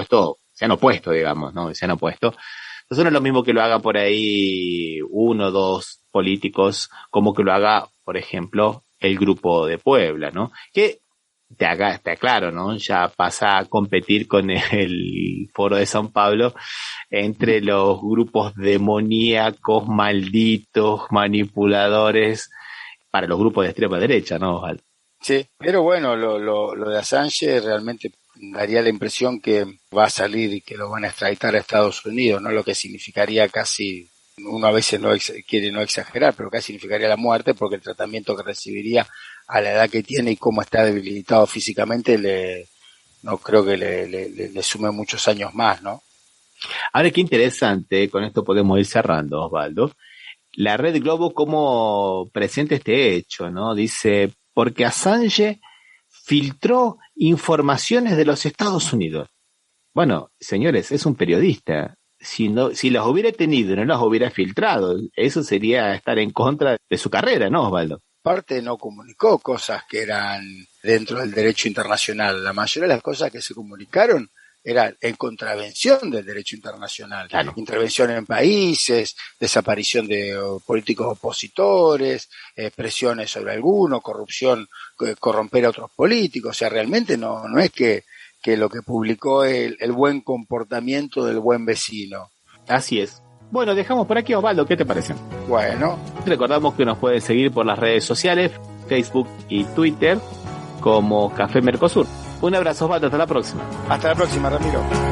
opuesto, digamos, ¿no? Se han opuesto. Entonces no es lo mismo que lo haga por ahí uno o dos políticos como que lo haga, por ejemplo, el Grupo de Puebla, ¿no? Que está claro, ¿no? Ya pasa a competir con el Foro de San Pablo entre los grupos demoníacos, malditos, manipuladores, para los grupos de extrema derecha, ¿no, Osvaldo? Sí, pero bueno, lo de Assange realmente daría la impresión que va a salir y que lo van a extraditar a Estados Unidos, ¿no? Lo que significaría casi, uno a veces quiere no exagerar, pero casi significaría la muerte, porque el tratamiento que recibiría a la edad que tiene y cómo está debilitado físicamente, no creo que le sume muchos años más, ¿no? Ahora, qué interesante, con esto podemos ir cerrando, Osvaldo. La Red Globo, cómo presenta este hecho, ¿no? Dice, porque Assange filtró informaciones de los Estados Unidos. Bueno, señores, es un periodista. Si las hubiera tenido y no las hubiera filtrado, eso sería estar en contra de su carrera, ¿no, Osvaldo? Parte no comunicó cosas que eran dentro del derecho internacional. La mayoría de las cosas que se comunicaron eran en contravención del derecho internacional. Claro. Intervención en países, desaparición de políticos opositores, presiones sobre alguno, corrupción, corromper a otros políticos. O sea, realmente no es que lo que publicó el buen comportamiento del buen vecino. Así es. Bueno, dejamos por aquí, Osvaldo, ¿qué te parece? Bueno. Recordamos que nos pueden seguir por las redes sociales, Facebook y Twitter, como Café Mercosur. Un abrazo, Osvaldo, hasta la próxima. Hasta la próxima, Ramiro.